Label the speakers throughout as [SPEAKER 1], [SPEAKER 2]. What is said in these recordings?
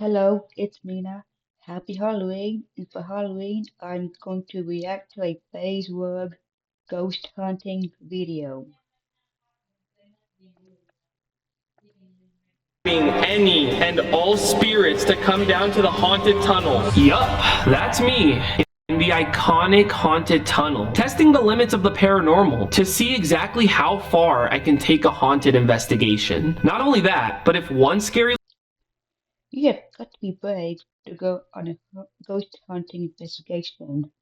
[SPEAKER 1] Hello, it's Mina. Happy Halloween, and for Halloween, I'm going to react to a Faze Rug ghost hunting video.
[SPEAKER 2] Any and all spirits to come down to the haunted tunnel. Yup, that's me. In the iconic haunted tunnel, testing the limits of the paranormal to see exactly how far I can take a haunted investigation. Not only that, but if one scary
[SPEAKER 1] You have got to be brave to go on a ghost hunting investigation.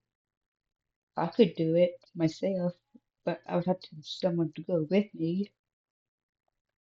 [SPEAKER 1] I could do it myself, but I would have to have someone to go with me.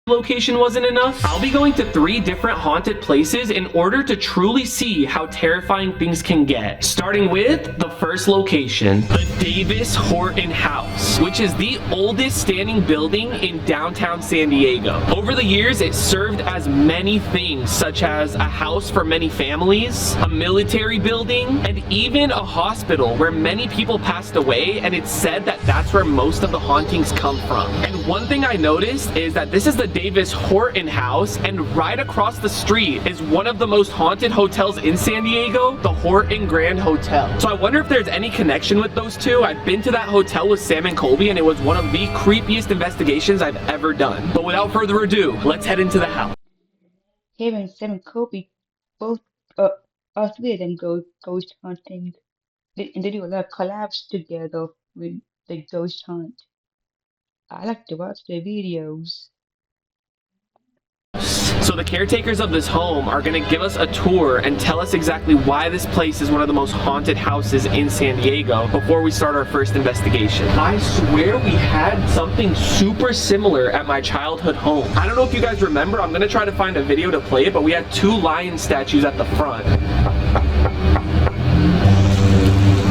[SPEAKER 2] location wasn't enough, I'll be going to 3 different haunted places in order to truly see how terrifying things can get. Starting with the first location, the Davis Horton House, which is the oldest standing building in downtown San Diego. Over the years, it served as many things, such as a house for many families, a military building, and even a hospital where many people passed away, and it's said that that's where most of the hauntings come from. And one thing I noticed is that this is the Davis Horton House, and right across the street is one of the most haunted hotels in San Diego, the Horton Grand Hotel. So I wonder if there's any connection with those two. I've been to that hotel with Sam and Colby, and it was one of the creepiest investigations I've ever done. But without further ado, let's head into the house.
[SPEAKER 1] Him and Sam and Kobe, both, uh, all three of them go ghost hunting, and they do a lot of collabs together with the ghost hunt. I like to watch their videos.
[SPEAKER 2] So the caretakers of this home are going to give us a tour and tell us exactly why this place is one of the most haunted houses in San Diego before we start our first investigation. I swear we had something super similar at my childhood home. I don't know if you guys remember, I'm going to try to find a video to play it, but we had 2 lion statues at the front.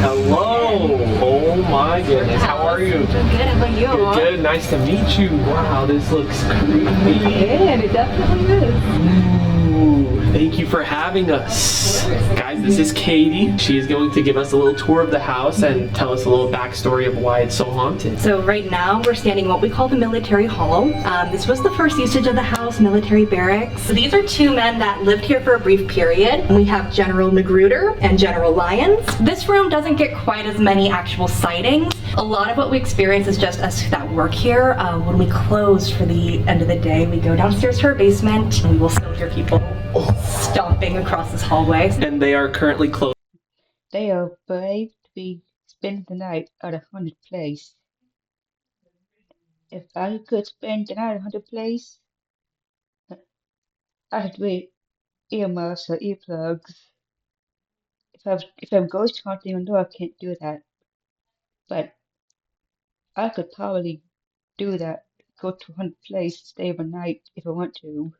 [SPEAKER 2] Hello! Oh my goodness, how are you?
[SPEAKER 3] I'm good, how about you?
[SPEAKER 2] Good, good, nice to meet you. Wow, this looks creepy.
[SPEAKER 3] Yeah, it definitely is.
[SPEAKER 2] Ooh, thank you for having us. Guys, this is Katie. She is going to give us a little tour of the house and tell us a little backstory of why it's so haunted.
[SPEAKER 3] So right now we're standing in what we call the military hall. This was the first usage of the house, military barracks. So these are 2 men that lived here for a brief period. We have General Magruder and General Lyons. This room doesn't get quite as many actual sightings. A lot of what we experience is just us that work here. When we close for the end of the day, we go downstairs to our basement and we will still hear people stomping across this hallway.
[SPEAKER 2] And they are currently closed.
[SPEAKER 1] They are brave to be spend the night at a haunted place. If I could spend the night at a haunted place, I'd wear earmuffs or earplugs. If I'm ghost hunting, I know I can't do that, but I could probably do that. Go to a haunted place, stay overnight if I want to.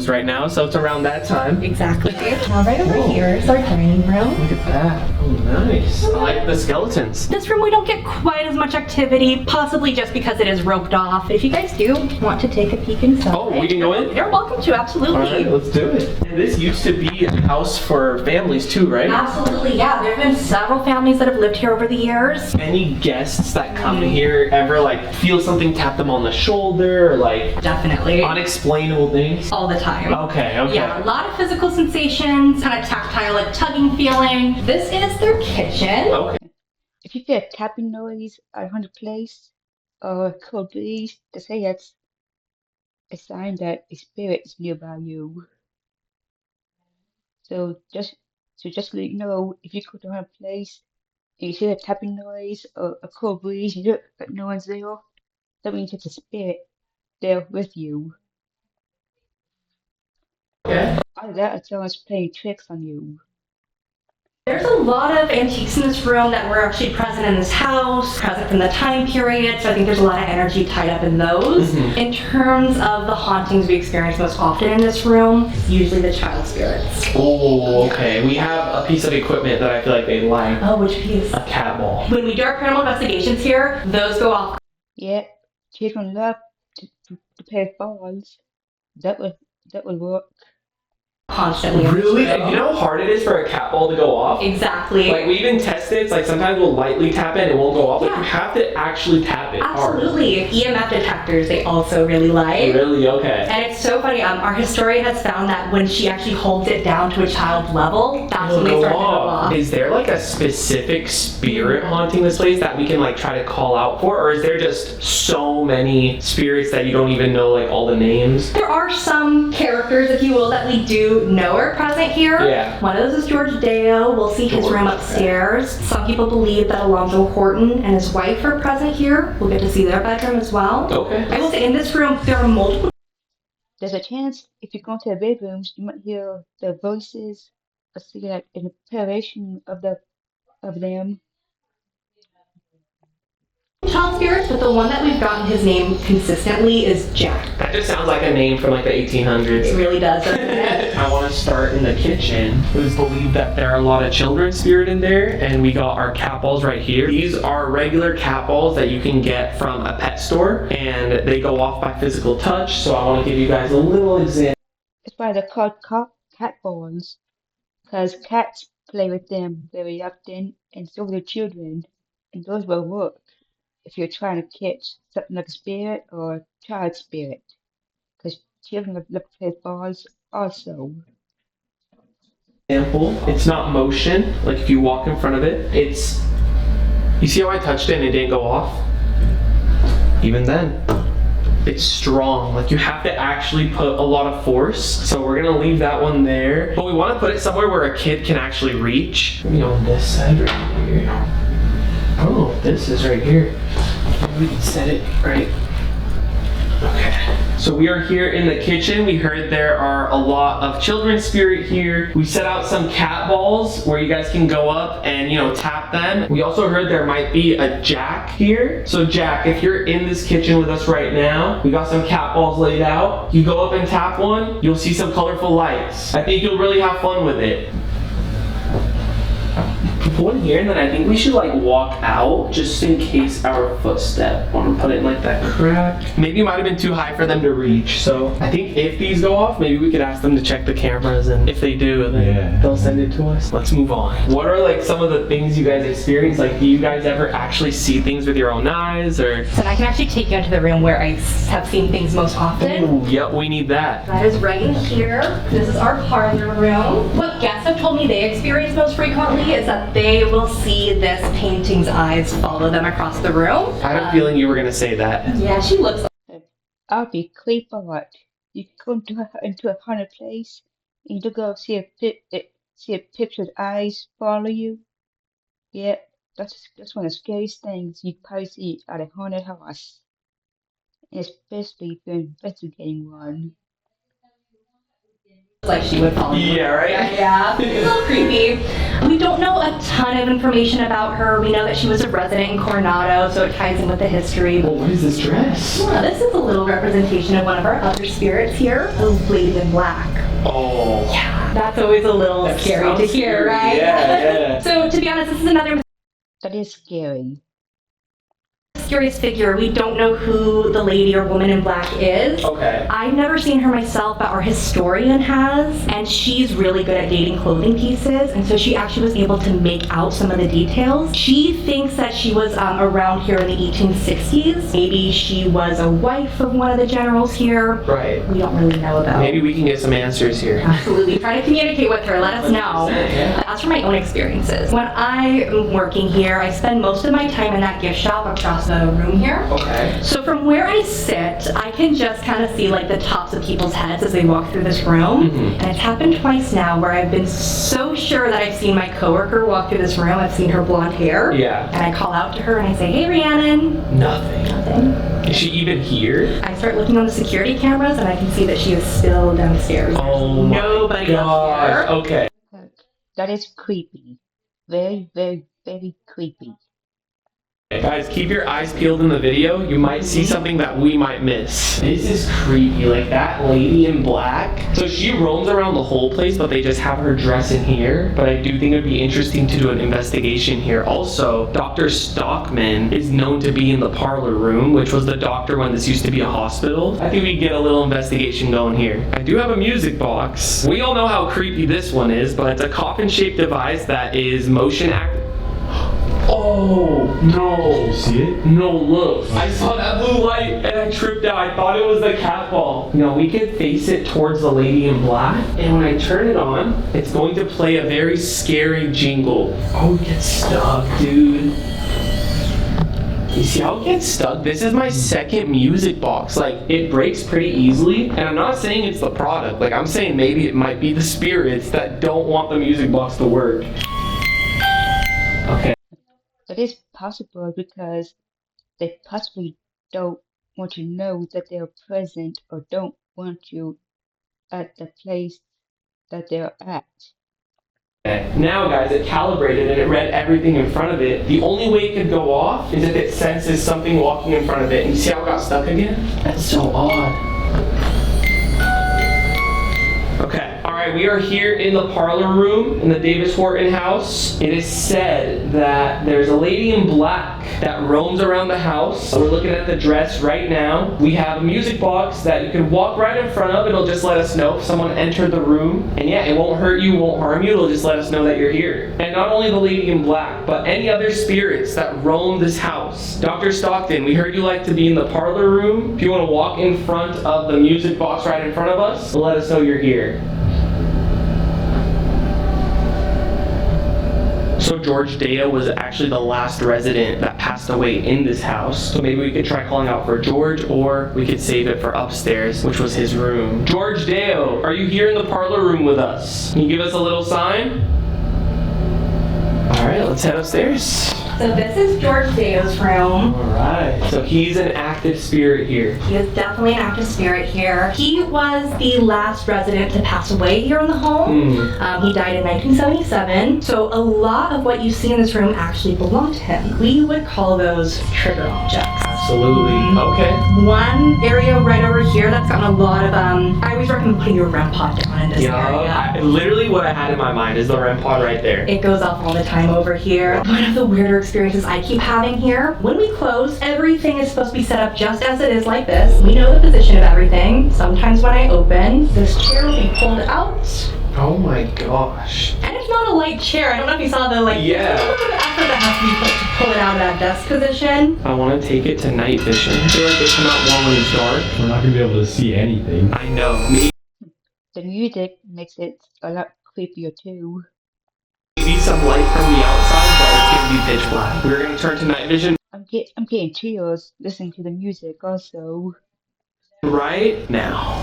[SPEAKER 2] Right now, so it's around that time.
[SPEAKER 3] Exactly. Now right over here is our dining room.
[SPEAKER 2] Look at that. Oh, nice. I like the skeletons.
[SPEAKER 3] This room we don't get quite as much activity, possibly just because it is roped off. If you guys do want to take a peek inside.
[SPEAKER 2] Oh, we can go in?
[SPEAKER 3] You're welcome to, absolutely.
[SPEAKER 2] All right, let's do it. And this used to be a house for families too, right?
[SPEAKER 3] Absolutely, yeah. There have been several families that have lived here over the years.
[SPEAKER 2] Any guests that come here ever like feel something tap them on the shoulder or like
[SPEAKER 3] Definitely.
[SPEAKER 2] unexplainable things?
[SPEAKER 3] All the time.
[SPEAKER 2] Okay, okay.
[SPEAKER 3] Yeah, a lot of physical sensations, kind of tactile, like tugging feeling. This is their kitchen.
[SPEAKER 2] Okay.
[SPEAKER 1] If you feel a tapping noise at a haunted place or a cold breeze, to say that's a sign that a spirit is nearby you. So just to let you know, if you go to a haunted place and you hear a tapping noise or a cold breeze and you look but no one's there, that means it's a spirit there with you.
[SPEAKER 2] Okay.
[SPEAKER 1] Either that or someone's playing tricks on you.
[SPEAKER 3] There's a lot of antiques in this room that were actually present in this house, present from the time period, so I think there's a lot of energy tied up in those. In terms of the hauntings we experience most often in this room, it's usually the child spirits.
[SPEAKER 2] Oh, okay. We have a piece of equipment that I feel like they like.
[SPEAKER 3] Oh, which piece?
[SPEAKER 2] A cat ball.
[SPEAKER 3] When we do our paranormal investigations here, those go off.
[SPEAKER 1] Yeah, children love to play balls. That would work.
[SPEAKER 3] constantly. in this
[SPEAKER 2] Really?
[SPEAKER 3] room.
[SPEAKER 2] And you know how hard it is for a cat ball to go off?
[SPEAKER 3] Exactly.
[SPEAKER 2] Like, we even test it. It's like sometimes we'll lightly tap it and it won't go off. Like, you have to actually tap it hard.
[SPEAKER 3] Absolutely. EMF detectors, they also really like.
[SPEAKER 2] Really? Okay.
[SPEAKER 3] And it's so funny. Our historian has found that when she actually holds it down to a child's level, that's when they start to go off.
[SPEAKER 2] Is there like a specific spirit haunting this place that we can like try to call out for? Or is there just so many spirits that you don't even know like all the names?
[SPEAKER 3] There are some characters, if you will, that we do know are present here.
[SPEAKER 2] Yeah.
[SPEAKER 3] One of those is George Deo. We'll see his room upstairs. Some people believe that Alonzo Horton and his wife are present here. We'll get to see their bedroom as well.
[SPEAKER 2] Okay.
[SPEAKER 3] I will say in this room, there are multiple.
[SPEAKER 1] There's a chance if you go into the bedrooms, you might hear the voices, or see like an apparition of them.
[SPEAKER 3] child spirits, but the one that we've gotten his name consistently is Jack.
[SPEAKER 2] That just sounds like a name from like the 1800s.
[SPEAKER 3] It really does, doesn't it?
[SPEAKER 2] I want to start in the kitchen. It was believed that there are a lot of children's spirit in there, and we got our cat balls right here. These are regular cat balls that you can get from a pet store, and they go off by physical touch, so I want to give you guys a little example.
[SPEAKER 1] It's why they're called cat balls, because cats play with them very often, and so do the children, and those will work if you're trying to catch something like a spirit or a child spirit, because children love to play with balls also.
[SPEAKER 2] It's not motion, like if you walk in front of it, it's, you see how I touched it and it didn't go off? Even then, it's strong. Like you have to actually put a lot of force. So we're gonna leave that one there, but we want to put it somewhere where a kid can actually reach. Maybe on this side right here. Oh, this is right here. Maybe we can set it right. Okay. So we are here in the kitchen. We heard there are a lot of children's spirit here. We set out some cat balls where you guys can go up and, you know, tap them. We also heard there might be a Jack here. So Jack, if you're in this kitchen with us right now, we got some cat balls laid out. You go up and tap one, you'll see some colorful lights. I think you'll really have fun with it. One here, and then I think we should like walk out just in case our footstep. I want to put it in like that crack. Maybe it might have been too high for them to reach. So I think if these go off, maybe we could ask them to check the cameras, and if they do, then they'll send it to us. Let's move on. What are like some of the things you guys experience? Like, do you guys ever actually see things with your own eyes, or?
[SPEAKER 3] So I can actually take you into the room where I have seen things most often.
[SPEAKER 2] Ooh, yep, we need that.
[SPEAKER 3] That is right in here. This is our parlor room. What guests have told me they experience most frequently is that they will see this painting's eyes follow them across the room.
[SPEAKER 2] I had a feeling you were gonna say that.
[SPEAKER 3] Yeah, she looks
[SPEAKER 1] I'll be creeped out. You go into a haunted place, and you go see a picture's eyes follow you. Yeah, that's one of the scariest things you probably see at a haunted house, and especially if you're investigating one.
[SPEAKER 3] like she would follow you.
[SPEAKER 2] Yeah, right?
[SPEAKER 3] Yeah. It's a little creepy. We don't know a ton of information about her. We know that she was a resident in Coronado, so it ties in with the history.
[SPEAKER 2] Well, what is this dress?
[SPEAKER 3] Yeah, this is a little representation of one of our other spirits here, the lady in black.
[SPEAKER 2] Oh.
[SPEAKER 3] Yeah, that's always a little
[SPEAKER 2] That
[SPEAKER 3] scary to
[SPEAKER 2] sounds
[SPEAKER 3] hear,
[SPEAKER 2] scary.
[SPEAKER 3] right?
[SPEAKER 2] Yeah.
[SPEAKER 3] So to be honest, this is another
[SPEAKER 1] That is scary.
[SPEAKER 3] mysterious figure. We don't know who the lady or woman in black is.
[SPEAKER 2] Okay.
[SPEAKER 3] I've never seen her myself, but our historian has, and she's really good at dating clothing pieces, and so she actually was able to make out some of the details. She thinks that she was around here in the 1860s. Maybe she was a wife of one of the generals here.
[SPEAKER 2] Right.
[SPEAKER 3] We don't really know though.
[SPEAKER 2] Maybe we can get some answers here.
[SPEAKER 3] Absolutely. Try to communicate with her. Let us know.
[SPEAKER 2] 100%, yeah.
[SPEAKER 3] As for my own experiences, when I am working here, I spend most of my time in that gift shop across the room here.
[SPEAKER 2] Okay.
[SPEAKER 3] So from where I sit, I can just kind of see like the tops of people's heads as they walk through this room.
[SPEAKER 2] Mhm.
[SPEAKER 3] And it's happened twice now where I've been so sure that I've seen my coworker walk through this room. I've seen her blonde hair.
[SPEAKER 2] Yeah.
[SPEAKER 3] And I call out to her and I say, "Hey, Rhiannon."
[SPEAKER 2] Nothing.
[SPEAKER 3] Nothing.
[SPEAKER 2] Is she even here?
[SPEAKER 3] I start looking on the security cameras and I can see that she is still downstairs.
[SPEAKER 2] Oh my
[SPEAKER 3] Nobody up
[SPEAKER 2] gosh.
[SPEAKER 3] here.
[SPEAKER 2] Okay.
[SPEAKER 1] That is creepy. Very, very, very creepy.
[SPEAKER 2] Guys, keep your eyes peeled in the video. You might see something that we might miss. This is creepy, like that lady in black. So she roams around the whole place, but they just have her dress in here. But I do think it'd be interesting to do an investigation here. Also, Dr. Stockman is known to be in the parlor room, which was the doctor when this used to be a hospital. I think we get a little investigation going here. I do have a music box. We all know how creepy this one is, but it's a coffin-shaped device that is motion activated. Oh, no.
[SPEAKER 4] You see it?
[SPEAKER 2] No, look. I saw that blue light and I tripped out. I thought it was the cat ball. You know, we could face it towards the lady in black. And when I turn it on, it's going to play a very scary jingle. Oh, it gets stuck, dude. You see how it gets stuck? This is my second music box. Like, it breaks pretty easily. And I'm not saying it's the product. Like, I'm saying maybe it might be the spirits that don't want the music box to work. Okay.
[SPEAKER 1] That is possible because they possibly don't want you to know that they're present or don't want you at the place that they're at.
[SPEAKER 2] Okay. Now guys, it calibrated and it read everything in front of it. The only way it could go off is if it senses something walking in front of it. And you see how it got stuck again? That's so odd. Okay, alright, we are here in the parlor room in the Davis Horton house. It is said that there's a lady in black that roams around the house. We're looking at the dress right now. We have a music box that you can walk right in front of. It'll just let us know if someone entered the room. And yeah, it won't hurt you, won't harm you. It'll just let us know that you're here. And not only the lady in black, but any other spirits that roam this house. Dr. Stockton, we heard you like to be in the parlor room. If you want to walk in front of the music box right in front of us, let us know you're here. So George Deo was actually the last resident that passed away in this house. So maybe we could try calling out for George, or we could save it for upstairs, which was his room. George Deo, are you here in the parlor room with us? Can you give us a little sign? All right, let's head upstairs.
[SPEAKER 3] So this is George Deo's room.
[SPEAKER 2] All right, so he's an active spirit here.
[SPEAKER 3] He is definitely an active spirit here. He was the last resident to pass away here in the home. He died in 1977. So a lot of what you see in this room actually belonged to him. We would call those trigger objects.
[SPEAKER 2] Absolutely. Okay.
[SPEAKER 3] One area right over here that's gotten a lot of, I always recommend putting your REM pod down in this area.
[SPEAKER 2] Literally what I had in my mind is the REM pod right there.
[SPEAKER 3] It goes off all the time over here. One of the weirder experiences I keep having here, when we close, everything is supposed to be set up just as it is like this. We know the position of everything. Sometimes when I open, this chair will be pulled out.
[SPEAKER 2] Oh my gosh.
[SPEAKER 3] And it's not a light chair. I don't know if you saw the like
[SPEAKER 2] Yeah.
[SPEAKER 3] a little bit of effort that has to be put to pull it out of that desk position.
[SPEAKER 2] I want to take it to night vision. I feel like they come out more when it's dark.
[SPEAKER 4] We're not gonna be able to see anything.
[SPEAKER 2] I know.
[SPEAKER 1] The music makes it a lot creepier too.
[SPEAKER 2] Maybe some light from the outside, but it's gonna be pitch black. We're gonna turn to night vision
[SPEAKER 1] I'm getting chills listening to the music also.
[SPEAKER 2] right now.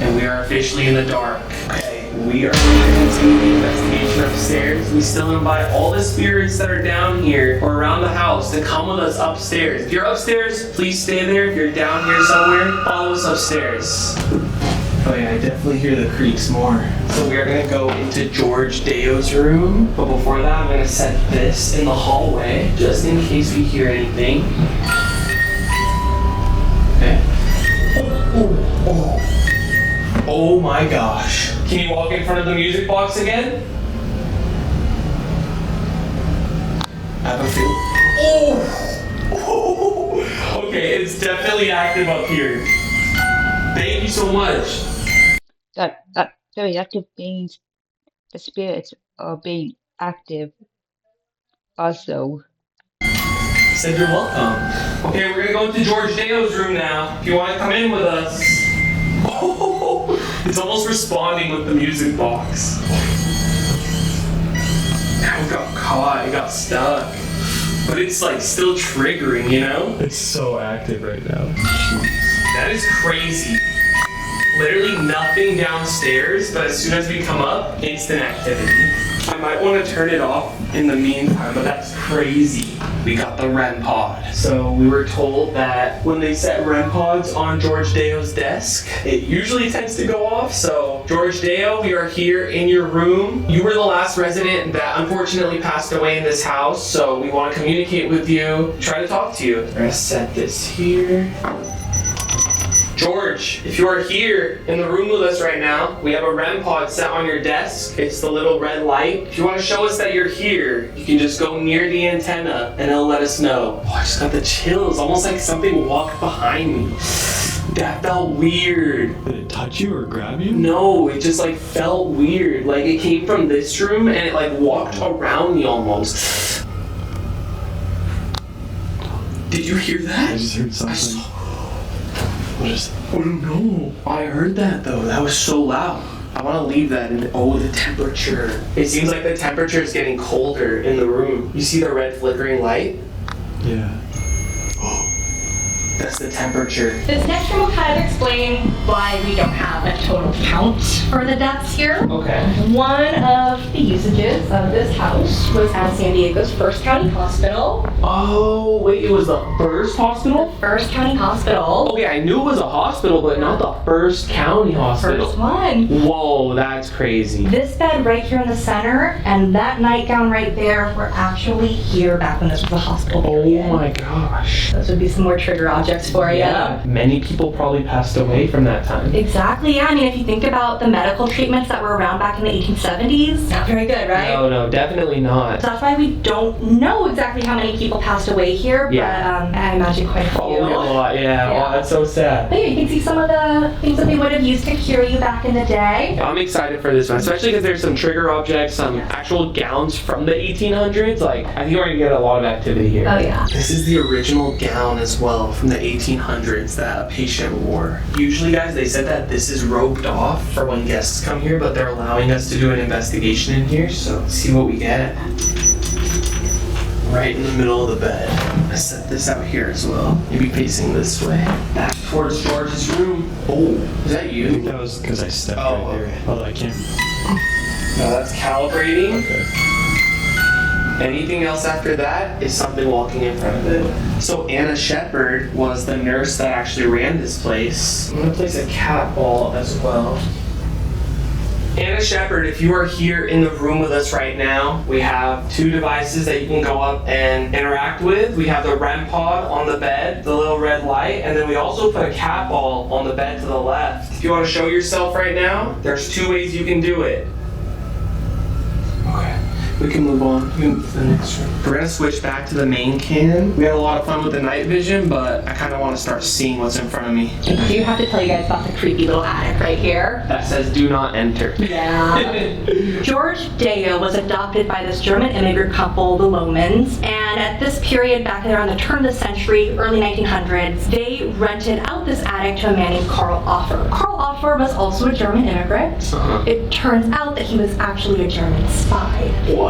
[SPEAKER 2] And we are officially in the dark. Okay, we are going to continue the investigation upstairs. We still invite all the spirits that are down here or around the house to come with us upstairs. If you're upstairs, please stay there. If you're down here somewhere, follow us upstairs. Oh yeah, I definitely hear the creaks more. So we are gonna go into George Deo's room. But before that, I'm gonna set this in the hallway, just in case we hear anything. Okay. Oh my gosh. Can you walk in front of the music box again? I have a feel. Oh! Okay, it's definitely active up here. Thank you so much.
[SPEAKER 1] That very active means the spirits are being active also.
[SPEAKER 2] Said you're welcome. Okay, we're gonna go into George Deo's room now. If you wanna come in with us. Oh, it's almost responding with the music box. Now it got caught, it got stuck. But it's like still triggering, you know?
[SPEAKER 4] It's so active right now.
[SPEAKER 2] That is crazy. Literally nothing downstairs, but as soon as we come up, instant activity. I might want to turn it off in the meantime, but that's crazy. We got the REM pod. So we were told that when they set REM pods on George Deo's desk, it usually tends to go off. So George Deo, we are here in your room. You were the last resident that unfortunately passed away in this house, so we want to communicate with you, try to talk to you. We're gonna set this here. George, if you are here in the room with us right now, we have a REM pod set on your desk. It's the little red light. If you want to show us that you're here, you can just go near the antenna and it'll let us know. Oh, I just got the chills, almost like something walked behind me. That felt weird.
[SPEAKER 4] Did it touch you or grab you?
[SPEAKER 2] No, it just like felt weird. Like it came from this room and it like walked around me almost. Did you hear that?
[SPEAKER 4] I just heard something. What is it?
[SPEAKER 2] Oh no! I heard that though. That was so loud. I want to leave that in. Oh, the temperature. It seems like the temperature is getting colder in the room. You see the red flickering light?
[SPEAKER 4] Yeah.
[SPEAKER 2] That's the temperature.
[SPEAKER 3] This next room will kind of explain why we don't have a total count for the deaths here.
[SPEAKER 2] Okay.
[SPEAKER 3] One of the usages of this house was at San Diego's First County Hospital.
[SPEAKER 2] Oh, wait, it was the first hospital?
[SPEAKER 3] First County Hospital.
[SPEAKER 2] Okay, I knew it was a hospital, but not the First County Hospital.
[SPEAKER 3] First one.
[SPEAKER 2] Whoa, that's crazy.
[SPEAKER 3] This bed right here in the center and that nightgown right there were actually here back when this was a hospital period.
[SPEAKER 2] Oh my gosh.
[SPEAKER 3] Those would be some more trigger objects for you.
[SPEAKER 2] Yeah, many people probably passed away from that time.
[SPEAKER 3] Exactly, yeah. I mean, if you think about the medical treatments that were around back in the 1870s, not very good, right?
[SPEAKER 2] No, definitely not.
[SPEAKER 3] So that's why we don't know exactly how many people passed away here, but I imagine quite a few.
[SPEAKER 2] Probably a lot, yeah.
[SPEAKER 3] Yeah.
[SPEAKER 2] Oh, that's so sad.
[SPEAKER 3] But yeah, you can see some of the things that they would have used to cure you back in the day.
[SPEAKER 2] I'm excited for this one, especially because there's some trigger objects, some actual gowns from the 1800s. Like, I think we're gonna get a lot of activity here.
[SPEAKER 3] Oh yeah.
[SPEAKER 2] This is the original gown as well from the 1800s that a patient wore. Usually, guys, they said that this is roped off for when guests come here, but they're allowing us to do an investigation in here, so let's see what we get. Right in the middle of the bed. I set this out here as well. Maybe facing this way. Back towards George's room. Oh, is that
[SPEAKER 4] I think
[SPEAKER 2] you?
[SPEAKER 4] that was because I stepped
[SPEAKER 2] Oh,
[SPEAKER 4] right there. Although I can't.
[SPEAKER 2] No, that's calibrating.
[SPEAKER 4] Okay.
[SPEAKER 2] Anything else after that is something walking in front of it. So Anna Shepard was the nurse that actually ran this place. I'm gonna place a cat ball as well. Anna Shepard, if you are here in the room with us right now, we have two devices that you can go up and interact with. We have the REM pod on the bed, the little red light, and then we also put a cat ball on the bed to the left. If you want to show yourself right now, there's two ways you can do it. Okay. We can move on. We can move to the next room. We're gonna switch back to the main cam. We had a lot of fun with the night vision, but I kind of want to start seeing what's in front of me.
[SPEAKER 3] I do have to tell you guys about the creepy little attic right here.
[SPEAKER 2] That says "Do not enter."
[SPEAKER 3] Yeah. George Deo was adopted by this German immigrant couple, the Lohmans, and at this period, back around the turn of the century, early 1900s, they rented out this attic to a man named Karl Offer. Karl Offer was also a German immigrant. It turns out that he was actually a German spy.
[SPEAKER 2] What?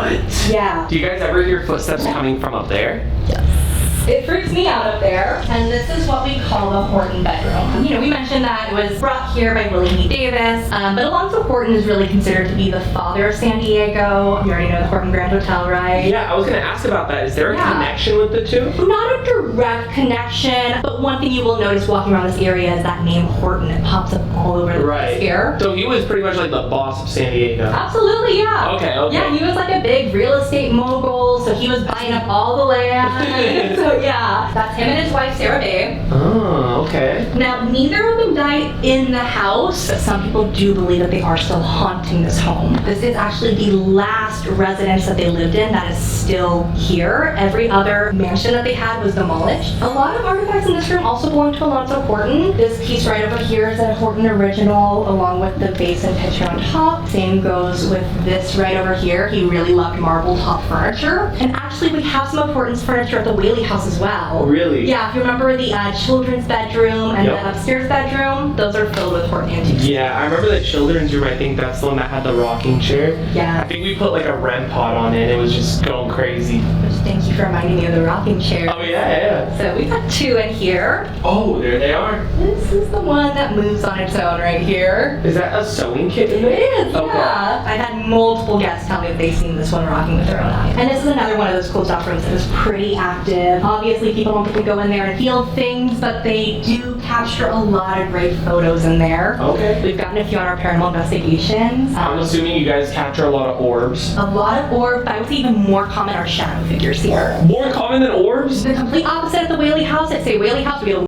[SPEAKER 3] Yeah.
[SPEAKER 2] Do you guys ever hear footsteps coming from up there?
[SPEAKER 3] Yes. It freaks me out up there, and this is what we call the Horton bedroom. You know, we mentioned that it was brought here by William E. Davis, but Alonzo Horton is really considered to be the father of San Diego. You already know the Horton Grand Hotel, right?
[SPEAKER 2] Yeah, I was gonna ask about that. Is there a
[SPEAKER 3] Yeah.
[SPEAKER 2] connection with the two?
[SPEAKER 3] Not a direct connection, but one thing you will notice walking around this area is that name Horton. It pops up all over the place here.
[SPEAKER 2] So he was pretty much like the boss of San Diego.
[SPEAKER 3] Absolutely, yeah.
[SPEAKER 2] Okay.
[SPEAKER 3] Yeah, he was like a big real estate mogul, so he was buying up all the land. So yeah, that's him and his wife, Sarah Bay.
[SPEAKER 2] Oh, okay.
[SPEAKER 3] Now, neither of them died in the house, but some people do believe that they are still haunting this home. This is actually the last residence that they lived in that is still here. Every other mansion that they had was demolished. A lot of artifacts in this room also belong to Alonzo Horton. This piece right over here is a Horton original, along with the vase and picture on top. Same goes with this right over here. He really loved marble top furniture. And actually, we have some of Horton's furniture at the Whaley house as well.
[SPEAKER 2] Really?
[SPEAKER 3] Yeah, if you remember the children's bed bedroom and
[SPEAKER 2] Yep.
[SPEAKER 3] the upstairs bedroom, those are filled with horror antiques.
[SPEAKER 2] Yeah, I remember the children's room. I think that's the one that had the rocking chair.
[SPEAKER 3] Yeah.
[SPEAKER 2] I think we put like a REM pod on it. It was just going crazy.
[SPEAKER 3] Which, thank you for reminding me of the rocking chair.
[SPEAKER 2] Oh yeah.
[SPEAKER 3] So we got 2 in here.
[SPEAKER 2] Oh, there they are.
[SPEAKER 3] This is the one that moves on its own right here.
[SPEAKER 2] Is that a sewing kit in there?
[SPEAKER 3] It is,
[SPEAKER 2] Okay.
[SPEAKER 3] yeah. I've had multiple guests tell me that they've seen this one rocking with their own eyes. And this is another one of those closed off rooms that is pretty active. Obviously, people don't get to go in there and feel things, but they do capture a lot of great photos in there.
[SPEAKER 2] Okay.
[SPEAKER 3] We've gotten a few on our paranormal investigations.
[SPEAKER 2] I'm assuming you guys capture a lot of orbs.
[SPEAKER 3] A lot of orbs, but I would say even more common are shadow figures here.
[SPEAKER 2] More common than orbs?
[SPEAKER 3] The complete opposite of the Whaley House. I'd say Whaley House would be a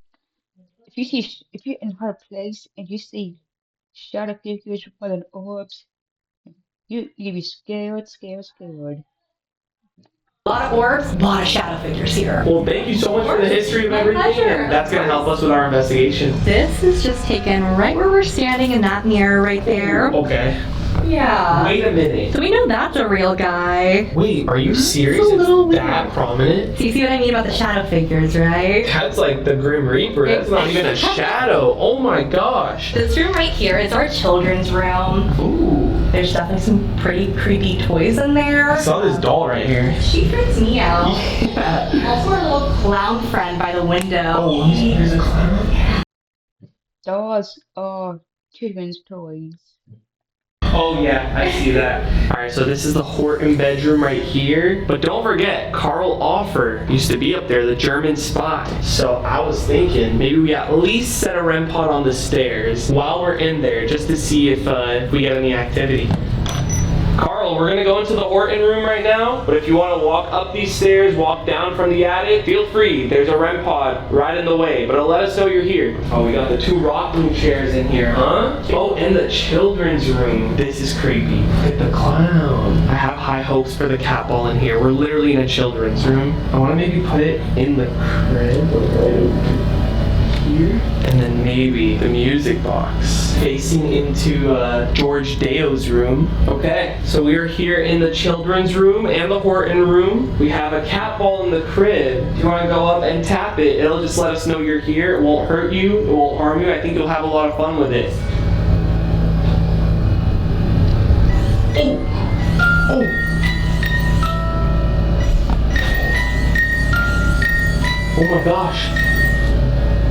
[SPEAKER 1] If you're in her place and you see shadow figures more than orbs, you'd be scared.
[SPEAKER 3] lot of orbs, a lot of shadow figures here.
[SPEAKER 2] Well, thank you so much for the history of
[SPEAKER 3] My
[SPEAKER 2] everything,
[SPEAKER 3] pleasure.
[SPEAKER 2] and that's gonna help us with our investigation.
[SPEAKER 3] This is just taken right where we're standing in that mirror right there.
[SPEAKER 2] Okay.
[SPEAKER 3] Yeah.
[SPEAKER 2] Wait a minute.
[SPEAKER 3] So we know that's a real guy.
[SPEAKER 2] Wait, are you serious?
[SPEAKER 3] It's a little
[SPEAKER 2] It's that
[SPEAKER 3] weird.
[SPEAKER 2] prominent?
[SPEAKER 3] So you see what I mean about the shadow figures, right?
[SPEAKER 2] That's like the Grim Reaper. That's not even a shadow. Oh my gosh.
[SPEAKER 3] This room right here is our children's room.
[SPEAKER 2] Ooh.
[SPEAKER 3] There's definitely some pretty creepy toys in there.
[SPEAKER 2] I saw this doll right here.
[SPEAKER 3] She freaks me out.
[SPEAKER 2] Yeah.
[SPEAKER 3] Also our little clown friend by the window.
[SPEAKER 2] Oh, there's a clown.
[SPEAKER 1] Dolls are children's toys.
[SPEAKER 2] Oh yeah, I see that. Alright, so this is the Horton bedroom right here. But don't forget, Karl Offer used to be up there, the German spy. So I was thinking maybe we at least set a REM pod on the stairs while we're in there just to see if we get any activity. Karl, we're gonna go into the Horton room right now, but if you wanna walk up these stairs, walk down from the attic, feel free. There's a REM pod right in the way, but it'll let us know you're here. Oh, we got the 2 rocking chairs in here, huh? Oh, and the children's room. This is creepy. Look at the clown. I have high hopes for the cat ball in here. We're literally in a children's room. I wanna maybe put it in the crib, like right over here. And then maybe the music box facing into George Deo's room. Okay, so we are here in the children's room and the Horton room. We have a cat ball in the crib. If you want to go up and tap it, it'll just let us know you're here. It won't hurt you, it won't harm you. I think you'll have a lot of fun with it. Oh! Oh! Oh my gosh.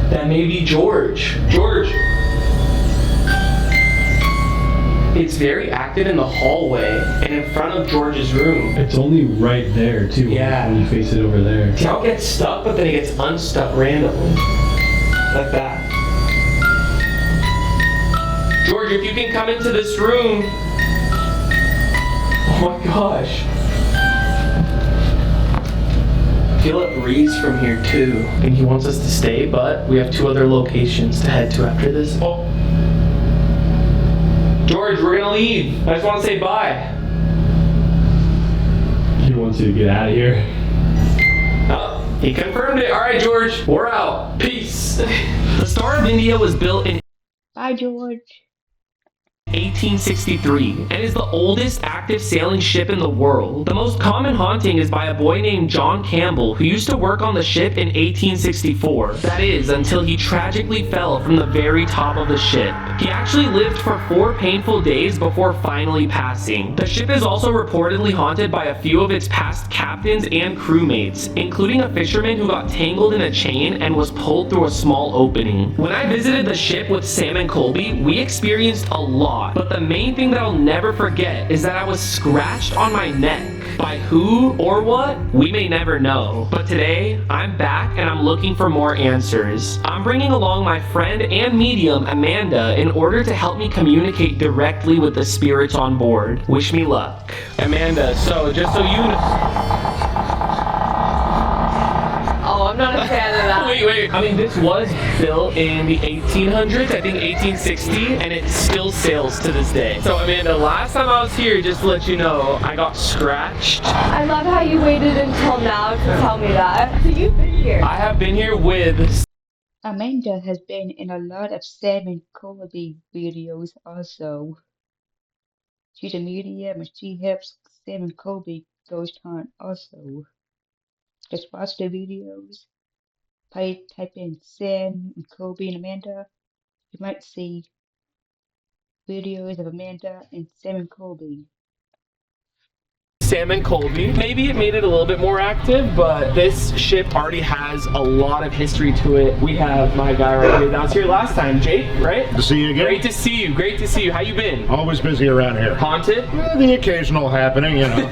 [SPEAKER 2] That may be George. George! It's very active in the hallway and in front of George's room.
[SPEAKER 4] It's only right there too.
[SPEAKER 2] Yeah.
[SPEAKER 4] When you face it over there.
[SPEAKER 2] See how it gets stuck, but then it gets unstuck randomly. Like that. George, if you can come into this room. Oh my gosh. Feel a breeze from here too. I think he wants us to stay, but we have 2 other locations to head to after this. Oh. George, we're gonna leave. I just want to say bye.
[SPEAKER 4] He wants you to get out of here.
[SPEAKER 2] Oh, he confirmed it. All right, George, we're out. Peace. The Star of India was built in
[SPEAKER 1] Bye, George.
[SPEAKER 2] 1863 and is the oldest active sailing ship in the world. The most common haunting is by a boy named John Campbell who used to work on the ship in 1864. That is, until he tragically fell from the very top of the ship. He actually lived for 4 painful days before finally passing. The ship is also reportedly haunted by a few of its past captains and crewmates, including a fisherman who got tangled in a chain and was pulled through a small opening. When I visited the ship with Sam and Colby, we experienced a lot. But the main thing that I'll never forget is that I was scratched on my neck. By who or what? We may never know. But today, I'm back and I'm looking for more answers. I'm bringing along my friend and medium, Amanda, in order to help me communicate directly with the spirits on board. Wish me luck. Amanda, so just so you know...
[SPEAKER 5] Oh, I'm not a fan of that.
[SPEAKER 2] Wait. I mean, this was built in the 1800s, I think 1860, and it still sails to this day. So, Amanda, last time I was here, just to let you know, I got scratched.
[SPEAKER 5] I love how you waited until now to tell me that. So you've been here.
[SPEAKER 2] I have been here with...
[SPEAKER 1] Amanda has been in a lot of Sam and Colby videos also. She's a medium and she helps Sam and Colby ghost hunt also. Just watch the videos. type in Sam and Kobe and Amanda. You might see videos of Amanda and Sam and Kobe.
[SPEAKER 2] Sam and Colby. Maybe it made it a little bit more active, but this ship already has a lot of history to it. We have my guy right here that was here last time, Jake, right?
[SPEAKER 6] Good to see you again.
[SPEAKER 2] Great to see you. Great to see you. How you been?
[SPEAKER 6] Always busy around here.
[SPEAKER 2] Haunted?
[SPEAKER 6] The occasional happening, you know.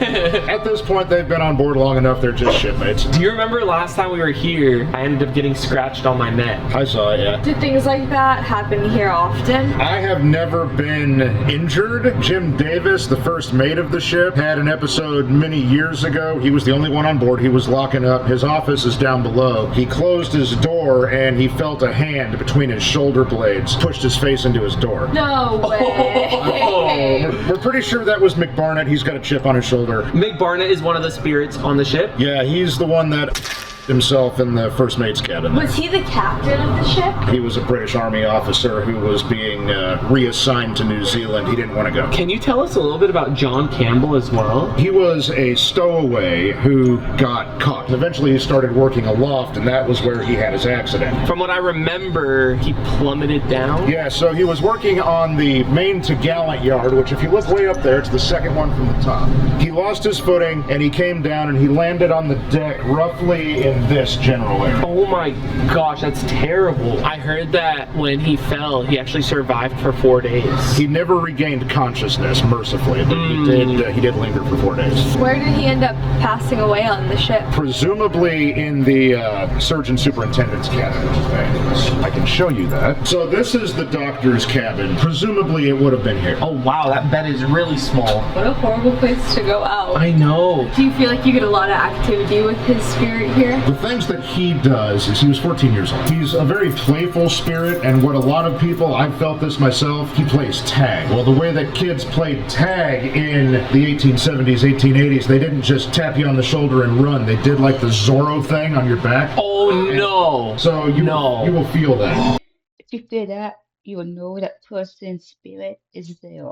[SPEAKER 6] At this point, they've been on board long enough, they're just shipmates.
[SPEAKER 2] Do you remember last time we were here, I ended up getting scratched on my neck?
[SPEAKER 6] I saw it, yeah.
[SPEAKER 5] Do things like that happen here often?
[SPEAKER 6] I have never been injured. Jim Davis, the first mate of the ship, had an episode many years ago. He was the only one on board. He was locking up. His office is down below. He closed his door and he felt a hand between his shoulder blades, pushed his face into his door.
[SPEAKER 5] No way.
[SPEAKER 6] We're pretty sure that was Mick Barnett. He's got a chip on his shoulder.
[SPEAKER 2] Mick Barnett is one of the spirits on the ship.
[SPEAKER 6] Yeah, he's the one that himself in the first mate's cabin.
[SPEAKER 5] Was he the captain of the ship?
[SPEAKER 6] He was a British Army officer who was being reassigned to New Zealand. He didn't want to go.
[SPEAKER 2] Can you tell us a little bit about John Campbell as well?
[SPEAKER 6] He was a stowaway who got caught. Eventually he started working aloft, and that was where he had his accident.
[SPEAKER 2] From what I remember, he plummeted down.
[SPEAKER 6] Yeah, so he was working on the main to gallant yard, which if you look way up there, it's the second one from the top. He lost his footing, and he came down, and he landed on the deck roughly in this general area.
[SPEAKER 2] Oh my gosh, that's terrible. I heard that when he fell, he actually survived for 4 days.
[SPEAKER 6] He never regained consciousness, mercifully, but he did linger for 4 days.
[SPEAKER 5] Where did he end up passing away on the ship?
[SPEAKER 6] Presumably in the surgeon superintendent's cabin, which is back. I can show you that. So this is the doctor's cabin. Presumably it would have been here.
[SPEAKER 2] Oh wow, that bed is really small.
[SPEAKER 5] What a horrible place to go out.
[SPEAKER 2] I know.
[SPEAKER 5] Do you feel like you get a lot of activity with his spirit here?
[SPEAKER 6] The things that he does is he was 14 years old. He's a very playful spirit, and what a lot of people, I've felt this myself, he plays tag. Well, the way that kids played tag in the 1870s, 1880s, they didn't just tap you on the shoulder and run. They did like the Zorro thing on your back.
[SPEAKER 2] Oh no.
[SPEAKER 6] So you will feel that.
[SPEAKER 1] If you feel that, you will know that person's spirit is there.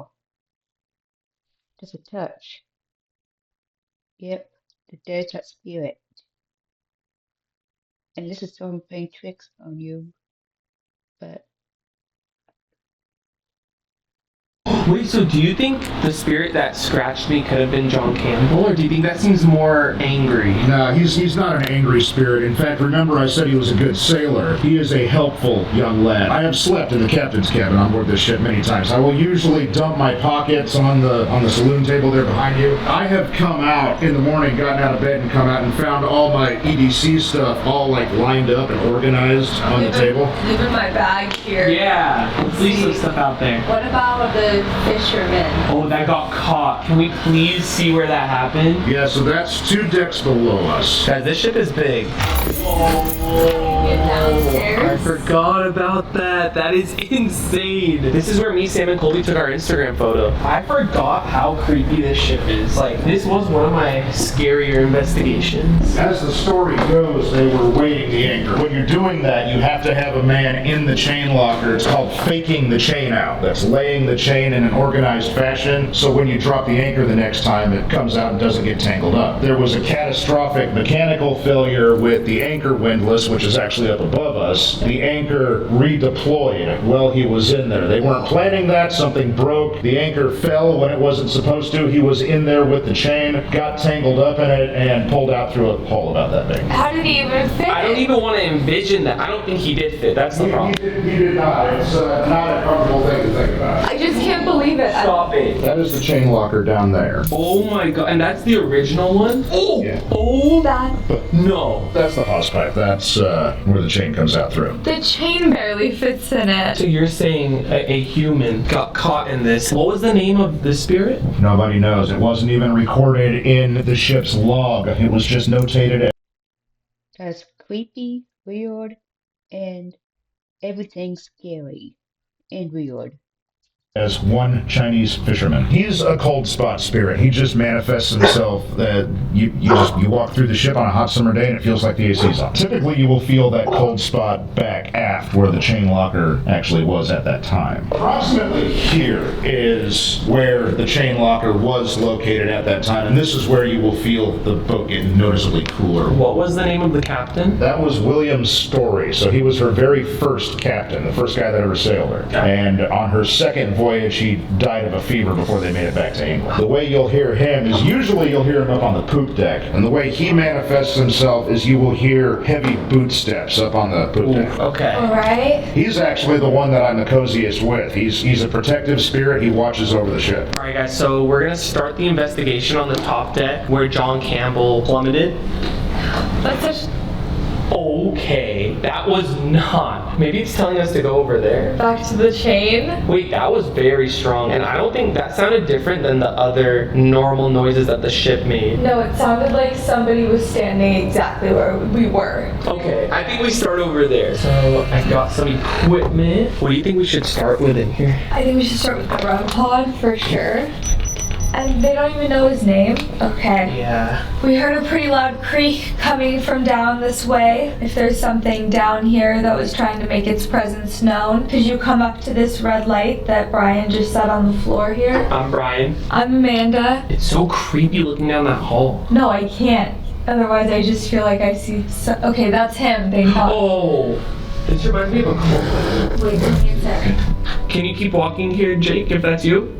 [SPEAKER 1] Just a touch. Yep, there's that spirit. And this is someone playing tricks on you. But
[SPEAKER 2] Wait, so do you think the spirit that scratched me could have been John Campbell, or do you think that seems more angry?
[SPEAKER 6] No, he's not an angry spirit. In fact, remember I said he was a good sailor. He is a helpful young lad. I have slept in the captain's cabin on board this ship many times. I will usually dump my pockets on the saloon table there behind you. I have come out in the morning, gotten out of bed and come out and found all my EDC stuff all like lined up and organized on the table.
[SPEAKER 5] Leaving my bag here.
[SPEAKER 2] Yeah, let's leave some stuff out there.
[SPEAKER 5] What about the fisherman?
[SPEAKER 2] Oh, that got caught. Can we please see where that happened?
[SPEAKER 6] Yeah, so that's 2 decks below us.
[SPEAKER 2] Guys, this ship is big.
[SPEAKER 5] Get downstairs.
[SPEAKER 2] I forgot about that. That is insane. This is where me, Sam, and Colby took our Instagram photo. I forgot how creepy this ship is. Like, this was one of my scarier investigations.
[SPEAKER 6] As the story goes, they were weighing the anchor. When you're doing that, you have to have a man in the chain locker. It's called faking the chain out. That's laying the chain in an organized fashion, so when you drop the anchor the next time, it comes out and doesn't get tangled up. There was a catastrophic mechanical failure with the anchor windlass, which is actually up above us. The anchor redeployed while he was in there. They weren't planning that. Something broke. The anchor fell when it wasn't supposed to. He was in there with the chain, got tangled up in it, and pulled out through a hole about that big.
[SPEAKER 5] How did he even fit?
[SPEAKER 2] I don't even want to envision that. I don't think he did fit. That's the problem.
[SPEAKER 6] He did not. It's not a comfortable thing to think about.
[SPEAKER 5] I just can't believe it.
[SPEAKER 2] Stop it.
[SPEAKER 6] That is the chain locker down there.
[SPEAKER 2] Oh my god. And that's the original one? Oh.
[SPEAKER 6] Yeah.
[SPEAKER 2] Oh.
[SPEAKER 5] That
[SPEAKER 2] No.
[SPEAKER 6] That's the hose pipe. That's where the chain comes out through.
[SPEAKER 5] the chain barely fits in it.
[SPEAKER 2] So you're saying a human got caught in this. What was the name of the spirit?
[SPEAKER 6] Nobody knows. It wasn't even recorded in the ship's log. It was just notated.
[SPEAKER 1] that's creepy, weird, and everything scary and weird.
[SPEAKER 6] as one Chinese fisherman. He's a cold spot spirit. He just manifests himself. You walk through the ship on a hot summer day and it feels like the AC's on. Typically, you will feel that cold spot back aft where the chain locker actually was at that time. Approximately here is where the chain locker was located at that time, and this is where you will feel the boat get noticeably cooler.
[SPEAKER 2] What was the name of the captain?
[SPEAKER 6] That was William Story. So he was her very first captain, the first guy that ever sailed her. And on her second voyage, he died of a fever before they made it back to England. The way you'll hear him is usually you'll hear him up on the poop deck. And the way he manifests himself is you will hear heavy boot steps up on the poop deck.
[SPEAKER 2] Okay.
[SPEAKER 5] All right.
[SPEAKER 6] He's actually the one that I'm the coziest with. He's a protective spirit. He watches over the ship.
[SPEAKER 2] Alright guys, so we're gonna start the investigation on the top deck where John Campbell plummeted.
[SPEAKER 5] Let's just
[SPEAKER 2] Okay, that was not. Maybe it's telling us to go over there.
[SPEAKER 5] back to the chain.
[SPEAKER 2] Wait, that was very strong, and I don't think that sounded different than the other normal noises that the ship made.
[SPEAKER 5] No, it sounded like somebody was standing exactly where we were.
[SPEAKER 2] Okay, I think we start over there. So I got some equipment. What do you think we should start with in here?
[SPEAKER 5] I think we should start with the REM pod for sure. And they don't even know his name. Okay.
[SPEAKER 2] Yeah.
[SPEAKER 5] We heard a pretty loud creak coming from down this way. If there's something down here that was trying to make its presence known, could you come up to this red light that Brian just set on the floor here?
[SPEAKER 2] I'm Brian.
[SPEAKER 5] I'm Amanda.
[SPEAKER 2] It's so creepy looking down that hall.
[SPEAKER 5] No, I can't. Otherwise, I just feel like I see. Okay, that's him. Thank God.
[SPEAKER 2] Oh, this reminds me of a cult.
[SPEAKER 5] Wait, give me a second.
[SPEAKER 2] Can you keep walking here, Jake, if that's you?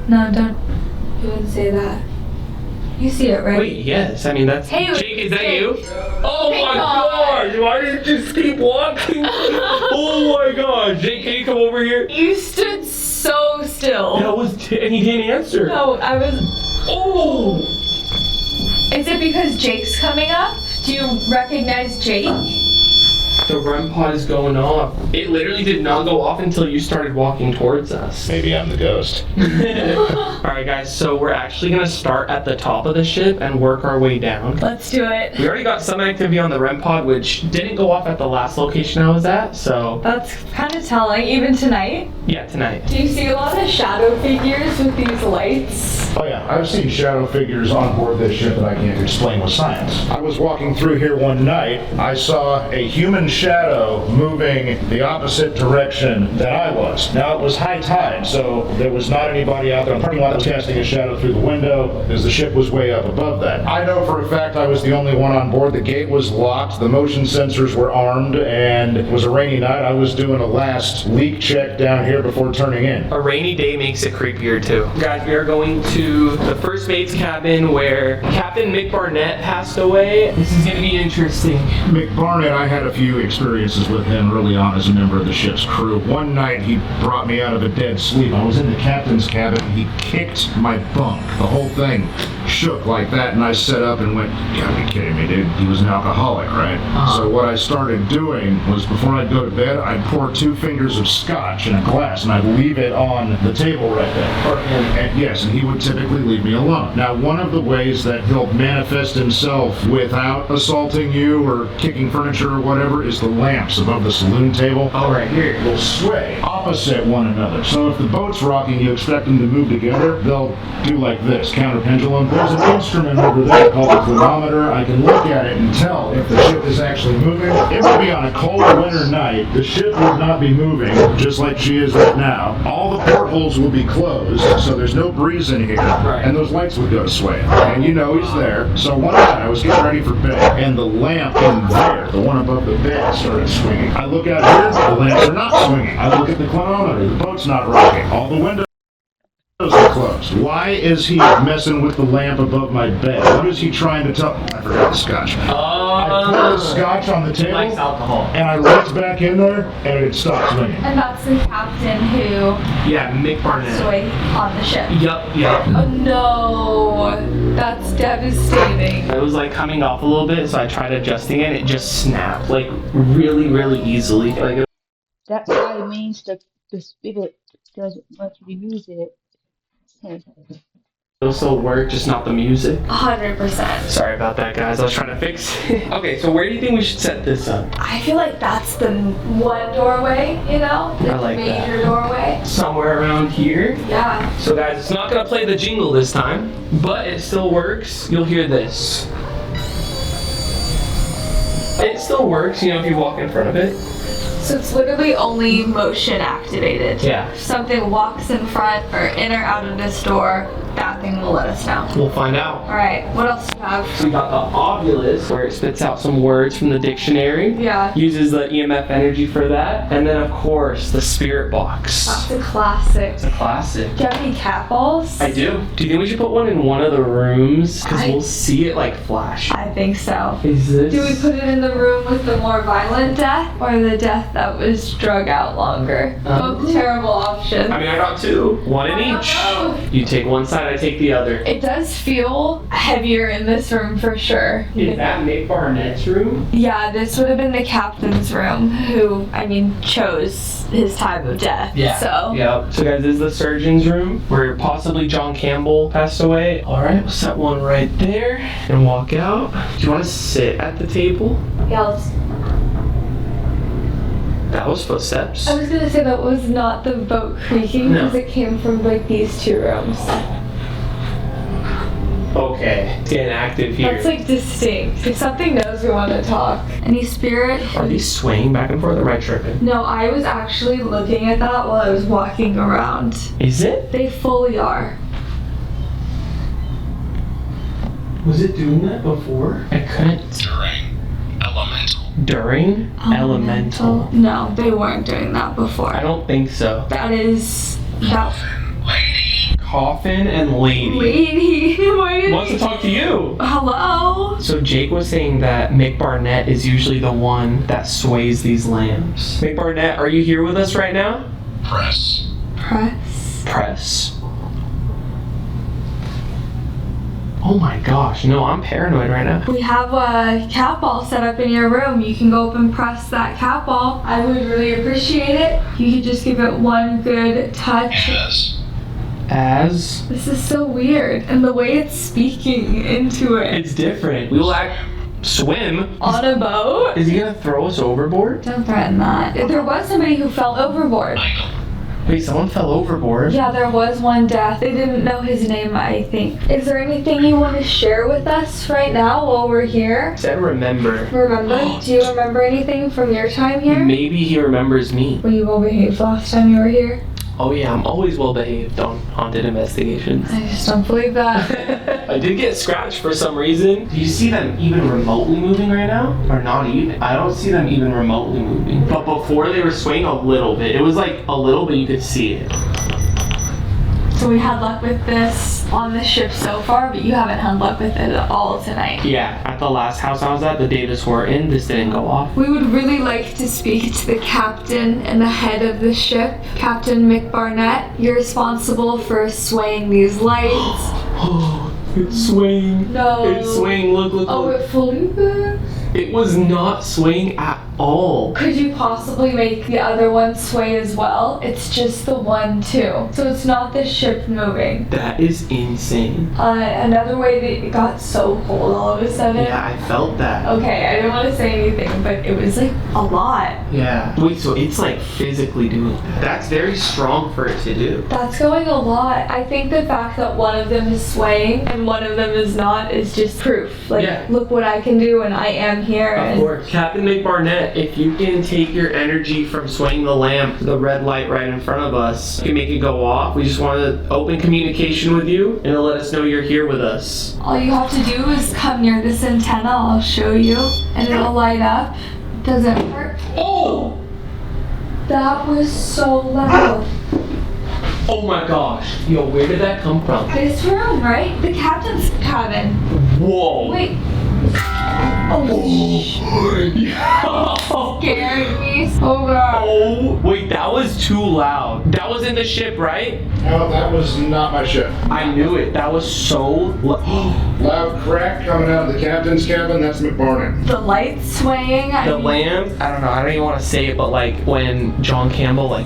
[SPEAKER 5] No, don't. You wouldn't say that. You see it, right?
[SPEAKER 2] Wait, yes. I mean, that's...
[SPEAKER 5] Hey,
[SPEAKER 2] Jake, is that
[SPEAKER 5] Jake.
[SPEAKER 2] you? Oh
[SPEAKER 5] Thank
[SPEAKER 2] my
[SPEAKER 5] God.
[SPEAKER 2] gosh! Why did you just keep walking? Oh my gosh! Jake, can you come over here?
[SPEAKER 5] You stood so still.
[SPEAKER 2] That was... and he didn't answer.
[SPEAKER 5] No, I was.
[SPEAKER 2] Oh!
[SPEAKER 5] Is it because Jake's coming up? Do you recognize Jake?
[SPEAKER 2] The REM pod is going off. It literally did not go off until you started walking towards us.
[SPEAKER 6] Maybe I'm the ghost.
[SPEAKER 2] Alright guys, so we're actually gonna start at the top of the ship and work our way down.
[SPEAKER 5] Let's do it.
[SPEAKER 2] We already got some activity on the REM pod, which didn't go off at the last location I was at, so...
[SPEAKER 5] That's kind of telling, even tonight.
[SPEAKER 2] yeah, tonight.
[SPEAKER 5] Do you see a lot of shadow figures with these lights?
[SPEAKER 6] Oh yeah, I've seen shadow figures on board this ship that I can't explain with science. I was walking through here one night. I saw a human shadow moving the opposite direction that I was. Now it was high tide, so there was not anybody out there in the parking lot that was casting a shadow through the window, as the ship was way up above that. I know for a fact I was the only one on board. The gate was locked, the motion sensors were armed, and it was a rainy night. I was doing a last leak check down here before turning in.
[SPEAKER 2] A rainy day makes it creepier too. Guys, we are going to the first mate's cabin where Captain Mick Barnett passed away. This is gonna be interesting.
[SPEAKER 6] Mick Barnett, I had a few experiences with him early on as a member of the ship's crew. One night he brought me out of a dead sleep. I was in the captain's cabin. He kicked my bunk. The whole thing shook like that, and I sat up and went, you gotta be kidding me, dude. He was an alcoholic, right? So what I started doing was before I'd go to bed, I'd pour 2 fingers of scotch in a glass and I'd leave it on the table right there. And yes, and he would typically leave me alone. Now, one of the ways that he'll manifest himself without assaulting you or kicking furniture or whatever is the lamps above the saloon table.
[SPEAKER 2] Oh, right here.
[SPEAKER 6] Will sway opposite one another. So if the boat's rocking, you expect them to move together, they'll do like this, counter pendulum. There's an instrument over there called a chronometer. I can look at it and tell if the ship is actually moving. It would be on a cold winter night. The ship would not be moving, just like she is right now. All the portholes will be closed, so there's no breeze in here, and those lights would go swaying. And you know he's there. So one night I was getting ready for bed, and the lamp in there, the one above the bed, started swinging. I look out here, the lamps are not swinging. I look at the chronometer, the boat's not rocking. All the windows are closed. Why is he messing with the lamp above my bed? What is he trying to tell? I forgot the scotch. I put the scotch on the table,
[SPEAKER 2] Likes alcohol.
[SPEAKER 6] and I reached back in there, and it stopped swinging.
[SPEAKER 5] And that's the captain who
[SPEAKER 2] Yeah, Mick Barnett.
[SPEAKER 5] soy on the ship.
[SPEAKER 2] Yup.
[SPEAKER 5] Oh no, that's devastating.
[SPEAKER 2] It was like coming off a little bit, so I tried adjusting it, and it just snapped, like really, really easily. Like,
[SPEAKER 1] That's why it means the spirit doesn't want you to use it.
[SPEAKER 2] It'll still work, just not the music.
[SPEAKER 5] 100%.
[SPEAKER 2] Sorry about that, guys. I was trying to fix it. Okay, so where do you think we should set this up?
[SPEAKER 5] I feel like that's the one doorway, you know? The
[SPEAKER 2] I like that.
[SPEAKER 5] major doorway.
[SPEAKER 2] Somewhere around here.
[SPEAKER 5] Yeah.
[SPEAKER 2] So guys, it's not gonna play the jingle this time, but it still works. You'll hear this. It still works, you know, if you walk in front of it.
[SPEAKER 5] So it's literally only motion activated.
[SPEAKER 2] Yeah.
[SPEAKER 5] If something walks in front or in or out of this door, that thing will let us know.
[SPEAKER 2] We'll find out.
[SPEAKER 5] Alright, what else do you have?
[SPEAKER 2] So we got the Ovilus, where it spits out some words from the dictionary.
[SPEAKER 5] Yeah.
[SPEAKER 2] Uses the EMF energy for that. And then, of course, the spirit box.
[SPEAKER 5] That's a classic.
[SPEAKER 2] It's a classic.
[SPEAKER 5] Do you have any cat balls?
[SPEAKER 2] I do. Do you think we should put one in one of the rooms? Because we'll see it, like, flash.
[SPEAKER 5] I think so.
[SPEAKER 2] Is this...
[SPEAKER 5] Do we put it in the room with the more violent death or the death that was drug out longer? Both terrible options.
[SPEAKER 2] I mean, I got two. One in each.
[SPEAKER 5] Oh.
[SPEAKER 2] You take one side, I take the other.
[SPEAKER 5] It does feel heavier in this room for sure.
[SPEAKER 2] Is that Mick Barnett's room?
[SPEAKER 5] Yeah, this would have been the captain's room, who, I mean, chose his time of death. So.
[SPEAKER 2] Yep. So guys, this is the surgeon's room where possibly John Campbell passed away. All right, we'll set one right there and walk out. Do you want to sit at the table?
[SPEAKER 5] Yeah, let's.
[SPEAKER 2] That was footsteps.
[SPEAKER 5] I was gonna say that was not the boat creaking
[SPEAKER 2] No.
[SPEAKER 5] because it came from like these two rooms.
[SPEAKER 2] Okay, it's getting active here.
[SPEAKER 5] That's like distinct. If something knows we want to talk. Any spirit?
[SPEAKER 2] Are these swaying back and forth or am I tripping?
[SPEAKER 5] No, I was actually looking at that while I was walking around.
[SPEAKER 2] Is it?
[SPEAKER 5] They fully are.
[SPEAKER 2] Was it doing that before? I couldn't. During elemental.
[SPEAKER 5] No, they weren't doing that before.
[SPEAKER 2] I don't think so.
[SPEAKER 5] That is that
[SPEAKER 2] Coffin and lady.
[SPEAKER 5] lady. Why did
[SPEAKER 2] Wants to talk to you.
[SPEAKER 5] Hello?
[SPEAKER 2] So Jake was saying that Mick Barnett is usually the one that sways these lamps. Mick Barnett, are you here with us right now?
[SPEAKER 5] Press.
[SPEAKER 2] Press. Oh my gosh, no, I'm paranoid right now.
[SPEAKER 5] We have a cat ball set up in your room. You can go up and press that cat ball. I would really appreciate it. You could just give it one good touch.
[SPEAKER 2] As
[SPEAKER 5] This is so weird. And the way it's speaking into it.
[SPEAKER 2] it's different. We will swim.
[SPEAKER 5] On a boat?
[SPEAKER 2] Is he gonna throw us overboard?
[SPEAKER 5] Don't threaten that. There was somebody who fell overboard.
[SPEAKER 2] Wait, someone fell overboard?
[SPEAKER 5] Yeah, there was one death. They didn't know his name, I think. Is there anything you want to share with us right now while we're here?
[SPEAKER 2] Said remember.
[SPEAKER 5] Remember? Do you remember anything from your time here?
[SPEAKER 2] Maybe he remembers me.
[SPEAKER 5] Were you well behaved last time you were here?
[SPEAKER 2] Oh yeah, I'm always well behaved on haunted investigations.
[SPEAKER 5] I just don't believe that.
[SPEAKER 2] I did get scratched for some reason. Do you see them even remotely moving right now? Or not even? I don't see them even remotely moving. But before they were swaying a little bit. It was like a little, but you could see it.
[SPEAKER 5] So we had luck with this on the ship so far, but you haven't had luck with it at all tonight.
[SPEAKER 2] Yeah, at the last house I was at, the Davis Horton, this didn't go off.
[SPEAKER 5] We would really like to speak to the captain and the head of the ship, Captain Mick Barnett. You're responsible for swaying these lights.
[SPEAKER 2] Oh, it's swaying.
[SPEAKER 5] No.
[SPEAKER 2] It's swaying. Look, look,
[SPEAKER 5] Oh,
[SPEAKER 2] look.
[SPEAKER 5] it fully is?
[SPEAKER 2] It was not swaying at all.
[SPEAKER 5] Could you possibly make the other one sway as well? It's just the one, too. So it's not the ship moving.
[SPEAKER 2] That is insane.
[SPEAKER 5] Another way that it got so cold all of a sudden.
[SPEAKER 2] Yeah, I felt that.
[SPEAKER 5] Okay, I didn't want to say anything, but it was like a lot.
[SPEAKER 2] Yeah. Wait, so it's like physically doing that. That's very strong for it to do.
[SPEAKER 5] That's going a lot. I think the fact that one of them is swaying and one of them is not is just proof. Like,
[SPEAKER 2] Yeah.
[SPEAKER 5] look what I can do and I am here.
[SPEAKER 2] Of course. Captain McBarnett, if you can take your energy from swaying the lamp, the red light right in front of us, you can make it go off. We just want to open communication with you and it'll let us know you're here with us.
[SPEAKER 5] All you have to do is come near this antenna, I'll show you, and it'll light up. Doesn't hurt.
[SPEAKER 2] Oh!
[SPEAKER 5] That was so loud.
[SPEAKER 2] Oh my gosh. Yo, where did that come from?
[SPEAKER 5] This room, right? The captain's cabin.
[SPEAKER 2] Whoa.
[SPEAKER 5] Wait. Oh, scared me so bad.
[SPEAKER 2] Oh, wait, that was too loud. That was in the ship, right?
[SPEAKER 6] No, that was not my ship.
[SPEAKER 2] I knew it. That was so
[SPEAKER 6] Loud crack coming out of the captain's cabin, that's McBarnett.
[SPEAKER 5] The lights swaying.
[SPEAKER 2] The lamp, I don't know, I don't even want to say it, but like when John Campbell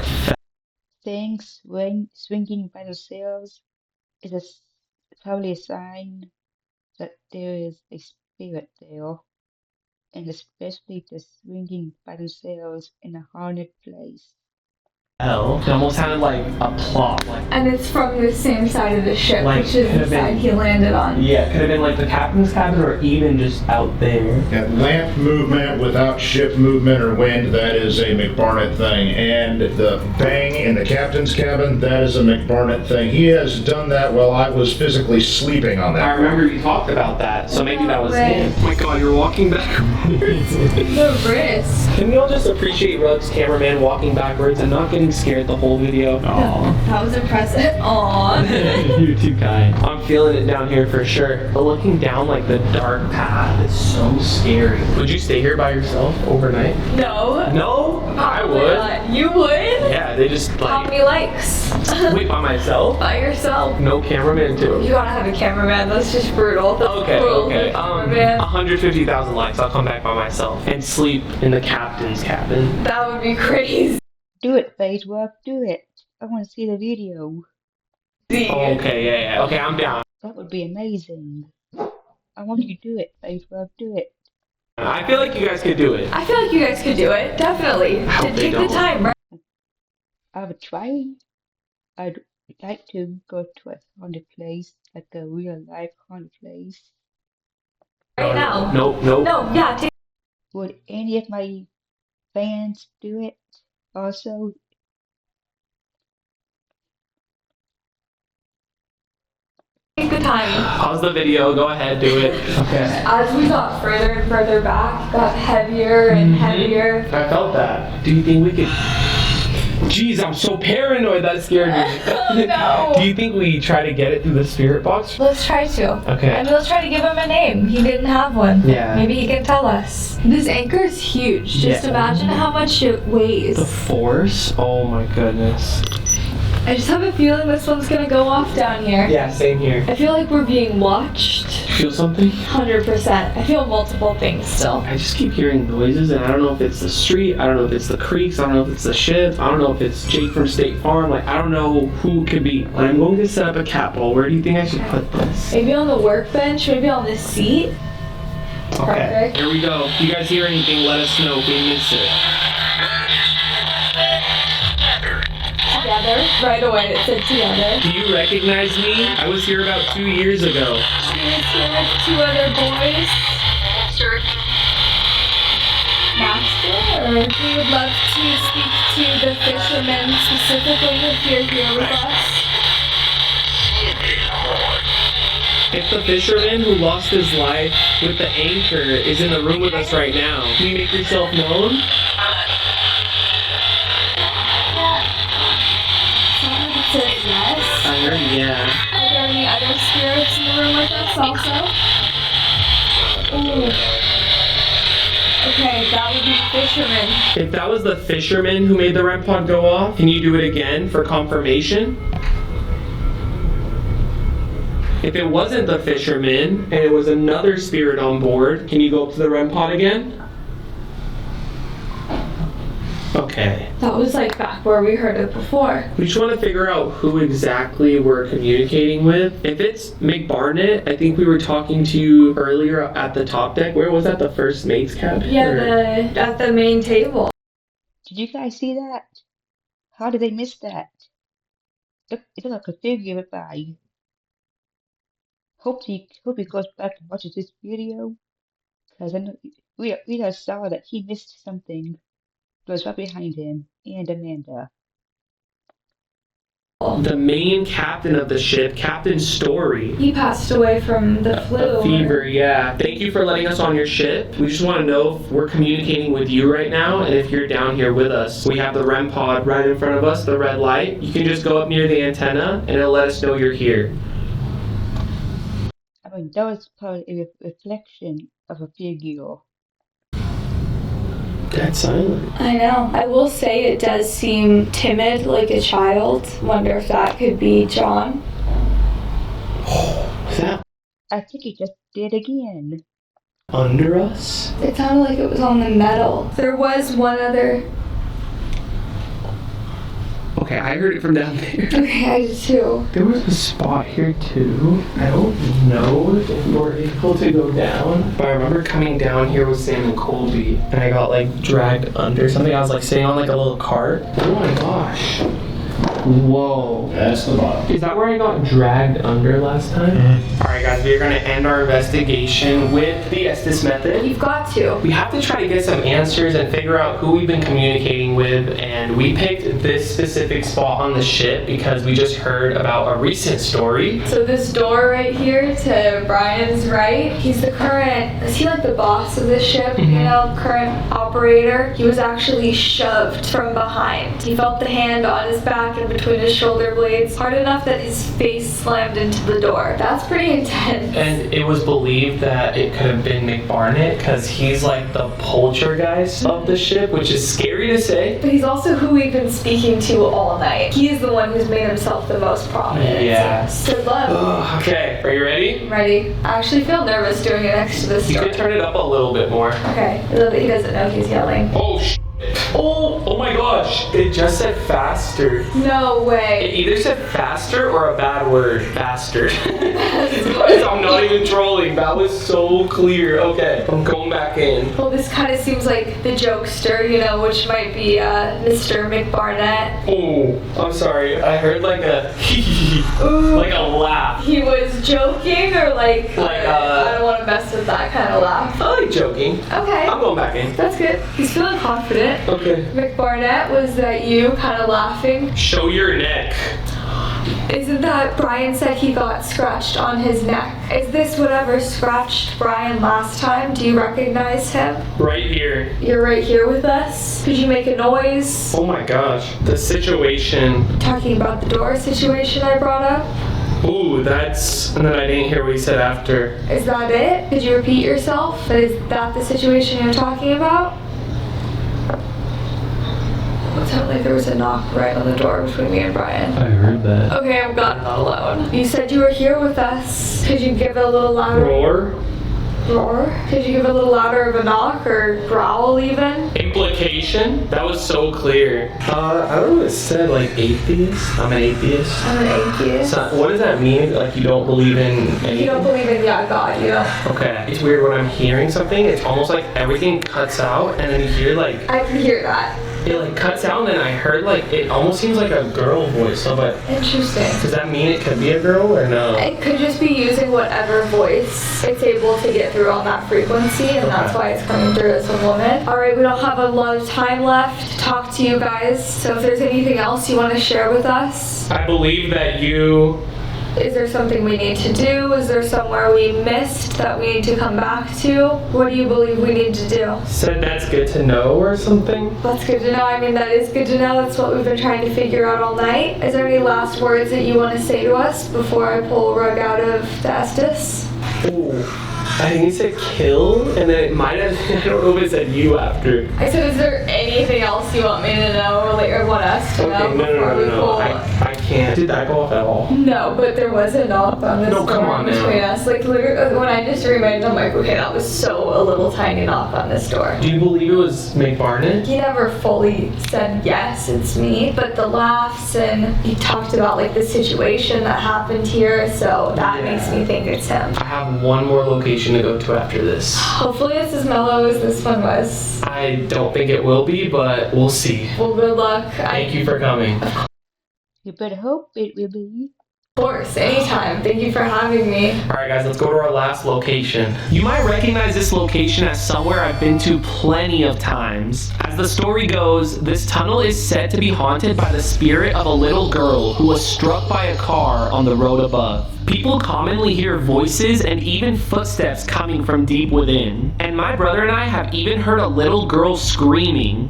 [SPEAKER 1] Things swinging by themselves is a probably a sign that there is a spirit there, and especially the swinging by themselves in a haunted place.
[SPEAKER 2] Hell, it almost sounded like a plot. Like,
[SPEAKER 5] And it's from the same side of the ship,
[SPEAKER 2] Like,
[SPEAKER 5] which is
[SPEAKER 2] could
[SPEAKER 5] the
[SPEAKER 2] have
[SPEAKER 5] side
[SPEAKER 2] been-
[SPEAKER 5] he landed on.
[SPEAKER 2] yeah, could have been like the captain's cabin or even just out there.
[SPEAKER 6] At lamp movement without ship movement or wind, that is a McBarnett thing. And the bang in the captain's cabin, that is a McBarnett thing. He has done that while I was physically sleeping on
[SPEAKER 2] I
[SPEAKER 6] that.
[SPEAKER 2] remember you talked about that, so maybe that was
[SPEAKER 5] way.
[SPEAKER 2] him. Oh my god, you're walking backwards.
[SPEAKER 5] The risk.
[SPEAKER 2] Can we all just appreciate Rug's cameraman walking backwards and not getting scared the whole video?
[SPEAKER 4] Aw.
[SPEAKER 5] That was impressive. Aww.
[SPEAKER 4] You're too kind.
[SPEAKER 2] I'm feeling it down here for sure. But looking down like the dark path is so scary. Would you stay here by yourself overnight?
[SPEAKER 5] No.
[SPEAKER 2] No, I
[SPEAKER 5] Probably
[SPEAKER 2] would.
[SPEAKER 5] not. You would?
[SPEAKER 2] Yeah, they just
[SPEAKER 5] How
[SPEAKER 2] like
[SPEAKER 5] many likes?
[SPEAKER 2] wait by myself.
[SPEAKER 5] By yourself.
[SPEAKER 2] No cameraman too.
[SPEAKER 5] You gotta have a cameraman. That's just brutal. That's
[SPEAKER 2] Okay,
[SPEAKER 5] brutal.
[SPEAKER 2] okay.
[SPEAKER 5] Cameraman.
[SPEAKER 2] 150,000 likes. I'll come back by myself and sleep in the captain's cabin.
[SPEAKER 5] That would be crazy.
[SPEAKER 1] Do it, Faze Rug, do it. I want to see the video.
[SPEAKER 2] Okay, yeah. Okay, I'm down.
[SPEAKER 1] That would be amazing. I want you to do it, Faze Rug, do it.
[SPEAKER 2] I feel like you guys could do it.
[SPEAKER 5] I feel like you guys could do it. Definitely.
[SPEAKER 2] I hope they
[SPEAKER 5] Take the
[SPEAKER 2] don't.
[SPEAKER 5] time, right?
[SPEAKER 1] I would try. I'd like to go to a haunted place, like a real life haunted place.
[SPEAKER 5] Right now.
[SPEAKER 2] Nope.
[SPEAKER 5] No, yeah, take
[SPEAKER 1] Would any of my fans do it also?
[SPEAKER 5] the time.
[SPEAKER 2] Pause the video. Go ahead, do it. Okay.
[SPEAKER 5] As we got further and further back, it got heavier and heavier.
[SPEAKER 2] I felt that. Do you think we could? Jeez, I'm so paranoid. That scared me.
[SPEAKER 5] Oh, no.
[SPEAKER 2] Do you think we try to get it through the spirit box?
[SPEAKER 5] Let's try to.
[SPEAKER 2] Okay.
[SPEAKER 5] And let's try to give him a name. He didn't have one.
[SPEAKER 2] Yeah.
[SPEAKER 5] Maybe he can tell us. This anchor is huge. Just
[SPEAKER 2] Yeah.
[SPEAKER 5] imagine how much it weighs.
[SPEAKER 2] The force? Oh my goodness.
[SPEAKER 5] I just have a feeling this one's gonna go off down here.
[SPEAKER 2] Yeah, same here.
[SPEAKER 5] I feel like we're being watched.
[SPEAKER 2] Feel something?
[SPEAKER 5] 100%. I feel multiple things still.
[SPEAKER 2] I just keep hearing noises, and I don't know if it's the street, I don't know if it's the creeks, I don't know if it's the ship, I don't know if it's Jake from State Farm, like, I don't know who it could be. I'm going to set up a cat ball. Where do you think I should put this?
[SPEAKER 5] Maybe on the workbench, maybe on this seat.
[SPEAKER 2] Okay,
[SPEAKER 5] Perfect.
[SPEAKER 2] here we go. If you guys hear anything, let us know if we miss it.
[SPEAKER 5] Together. Right away it said together.
[SPEAKER 2] Do you recognize me? I was here about 2 years ago.
[SPEAKER 5] She was here with 2 other boys. Master? Or we would love to speak to the fishermen specifically if you're here with us.
[SPEAKER 2] If the fisherman who lost his life with the anchor is in the room with us right now, can you make yourself known?
[SPEAKER 5] Someone says yes.
[SPEAKER 2] I heard yeah.
[SPEAKER 5] Are there any other spirits in the room with us also? Ooh. Okay, that would be fisherman.
[SPEAKER 2] If that was the fisherman who made the REM pod go off, can you do it again for confirmation? If it wasn't the fisherman and it was another spirit on board, can you go up to the REM pod again? Okay.
[SPEAKER 5] That was like back where we heard it before.
[SPEAKER 2] We just want to figure out who exactly we're communicating with. If it's McBarnett, I think we were talking to you earlier at the top deck. Where was that? The first mate's cabin?
[SPEAKER 5] Yeah,
[SPEAKER 2] Or-
[SPEAKER 5] at the main table.
[SPEAKER 1] Did you guys see that? How did they miss that? It looked like a figure went by. Hope he goes back and watches this video, because I know we just saw that he missed something. It was right behind him and Amanda.
[SPEAKER 2] The main captain of the ship, Captain Story.
[SPEAKER 5] He passed away from the flu.
[SPEAKER 2] The fever, yeah. Thank you for letting us on your ship. We just want to know if we're communicating with you right now, and if you're down here with us. We have the REM pod right in front of us, the red light. You can just go up near the antenna, and it'll let us know you're here.
[SPEAKER 1] I mean, that was probably a reflection of a figure.
[SPEAKER 2] Dead silent.
[SPEAKER 5] I know. I will say it does seem timid, like a child. Wonder if that could be John.
[SPEAKER 2] Is that
[SPEAKER 1] I think he just did again.
[SPEAKER 2] under us?
[SPEAKER 5] It sounded like it was on the metal. There was one other.
[SPEAKER 2] Okay, I heard it from down there.
[SPEAKER 5] Okay, I did too.
[SPEAKER 2] There was a spot here too. I don't know if we were able to go down, but I remember coming down here with Sam and Colby, and I got like dragged under something. I was like sitting on like a little cart. Oh my gosh. Whoa.
[SPEAKER 6] That's the bottom.
[SPEAKER 2] Is that where I got dragged under last time? Alright guys, we're gonna end our investigation with the Estes method.
[SPEAKER 5] You've got to.
[SPEAKER 2] We have to try to get some answers and figure out who we've been communicating with, and we picked this specific spot on the ship because we just heard about a recent story.
[SPEAKER 5] So this door right here to Brian's right, he's the current, is he like the boss of the ship, you know, current operator? He was actually shoved from behind. He felt the hand on his back and between his shoulder blades, hard enough that his face slammed into the door. That's pretty intense.
[SPEAKER 2] And it was believed that it could have been Mick Barnett because he's like the poltergeist of the ship, which is scary to say.
[SPEAKER 5] But he's also who we've been speaking to all night. He is the one who's made himself the most prominent.
[SPEAKER 2] Yeah.
[SPEAKER 5] So love.
[SPEAKER 2] Okay, are you ready?
[SPEAKER 5] Ready? I actually feel nervous doing it next to this
[SPEAKER 2] You
[SPEAKER 5] door.
[SPEAKER 2] can turn it up a little bit more.
[SPEAKER 5] Okay. I love that he doesn't know he's yelling.
[SPEAKER 2] Oh, oh my gosh. It just said faster.
[SPEAKER 5] No
[SPEAKER 2] It
[SPEAKER 5] way.
[SPEAKER 2] either said faster or a bad word. Bastard. I'm not even trolling. That was so clear. Okay, I'm going back in.
[SPEAKER 5] Well, this kind of seems like the jokester, you know, which might be Mr. McBarnett.
[SPEAKER 2] Oh, I'm sorry. I heard like a like a laugh.
[SPEAKER 5] He was joking or like I don't want to mess with that kind of laugh.
[SPEAKER 2] I like joking.
[SPEAKER 5] Okay.
[SPEAKER 2] I'm going back in.
[SPEAKER 5] That's good. He's feeling confident.
[SPEAKER 2] Okay.
[SPEAKER 5] McBarnett, was that you kind of laughing?
[SPEAKER 2] Show your neck.
[SPEAKER 5] Isn't that Brian said he got scratched on his neck? Is this whatever scratched Brian last time? Do you recognize him?
[SPEAKER 2] Right here.
[SPEAKER 5] You're right here with us. Could you make a noise?
[SPEAKER 2] Oh my gosh. The situation.
[SPEAKER 5] Talking about the door situation I brought up?
[SPEAKER 2] Ooh, that's... And then I didn't hear what he said after.
[SPEAKER 5] Is that it? Did you repeat yourself? Is that the situation you're talking about? It sounded like there was a knock right on the door between me and Brian.
[SPEAKER 4] I heard that.
[SPEAKER 5] Okay, I'm glad I'm not alone. You said you were here with us. Could you give it a little louder?
[SPEAKER 2] Roar?
[SPEAKER 5] Roar? Could you give a little louder of a knock or growl even?
[SPEAKER 2] Implication? That was so clear. I don't know what it said, like atheist? I'm an atheist.
[SPEAKER 5] I'm an atheist.
[SPEAKER 2] So, what does that mean? Like you don't believe in anything?
[SPEAKER 5] You don't believe in God, you don't?
[SPEAKER 2] Okay. It's weird when I'm hearing something, it's almost like everything cuts out and then you hear like,
[SPEAKER 5] I can hear that.
[SPEAKER 2] it like cuts out and then I heard like, it almost seems like a girl voice. So, but
[SPEAKER 5] Interesting.
[SPEAKER 2] does that mean it could be a girl or no?
[SPEAKER 5] It could just be using whatever voice it's able to get through on that frequency, and that's why it's coming through as a woman. Alright, we don't have a lot of time left to talk to you guys, so if there's anything else you want to share with us,
[SPEAKER 2] I believe that you...
[SPEAKER 5] is there something we need to do? Is there somewhere we missed that we need to come back to? What do you believe we need to do?
[SPEAKER 2] said that's good to know or something?
[SPEAKER 5] That's good to know. I mean, that is good to know. That's what we've been trying to figure out all night. Is there any last words that you want to say to us before I pull Rug out of the Estes?
[SPEAKER 2] Ooh. I think he said kill, and then it might have, I don't know if it said you after.
[SPEAKER 5] I said, is there anything else you want me to know or want us to know
[SPEAKER 2] Okay,
[SPEAKER 5] before we pull?
[SPEAKER 2] I can't. Did that go off at all?
[SPEAKER 5] No, but there was a knock on this
[SPEAKER 2] No, come
[SPEAKER 5] door
[SPEAKER 2] on now.
[SPEAKER 5] between us. Like, literally, when I just reminded, I'm like, okay, that was so a little tiny knock on this door.
[SPEAKER 2] Do you believe it was Mick Barnett?
[SPEAKER 5] He never fully said, yes, it's me, but the laughs and he talked about, like, the situation that happened here, so that makes me think it's him.
[SPEAKER 2] I have one more location to go to after this.
[SPEAKER 5] Hopefully it's as mellow as this one was.
[SPEAKER 2] I don't think it will be, but we'll see.
[SPEAKER 5] Well, good luck.
[SPEAKER 2] Thank you for coming.
[SPEAKER 1] You better hope it will be.
[SPEAKER 5] Of course, anytime. Thank you for having me.
[SPEAKER 2] Alright guys, let's go to our last location. You might recognize this location as somewhere I've been to plenty of times. As the story goes, this tunnel is said to be haunted by the spirit of a little girl who was struck by a car on the road above. People commonly hear voices and even footsteps coming from deep within. And my brother and I have even heard a little girl screaming.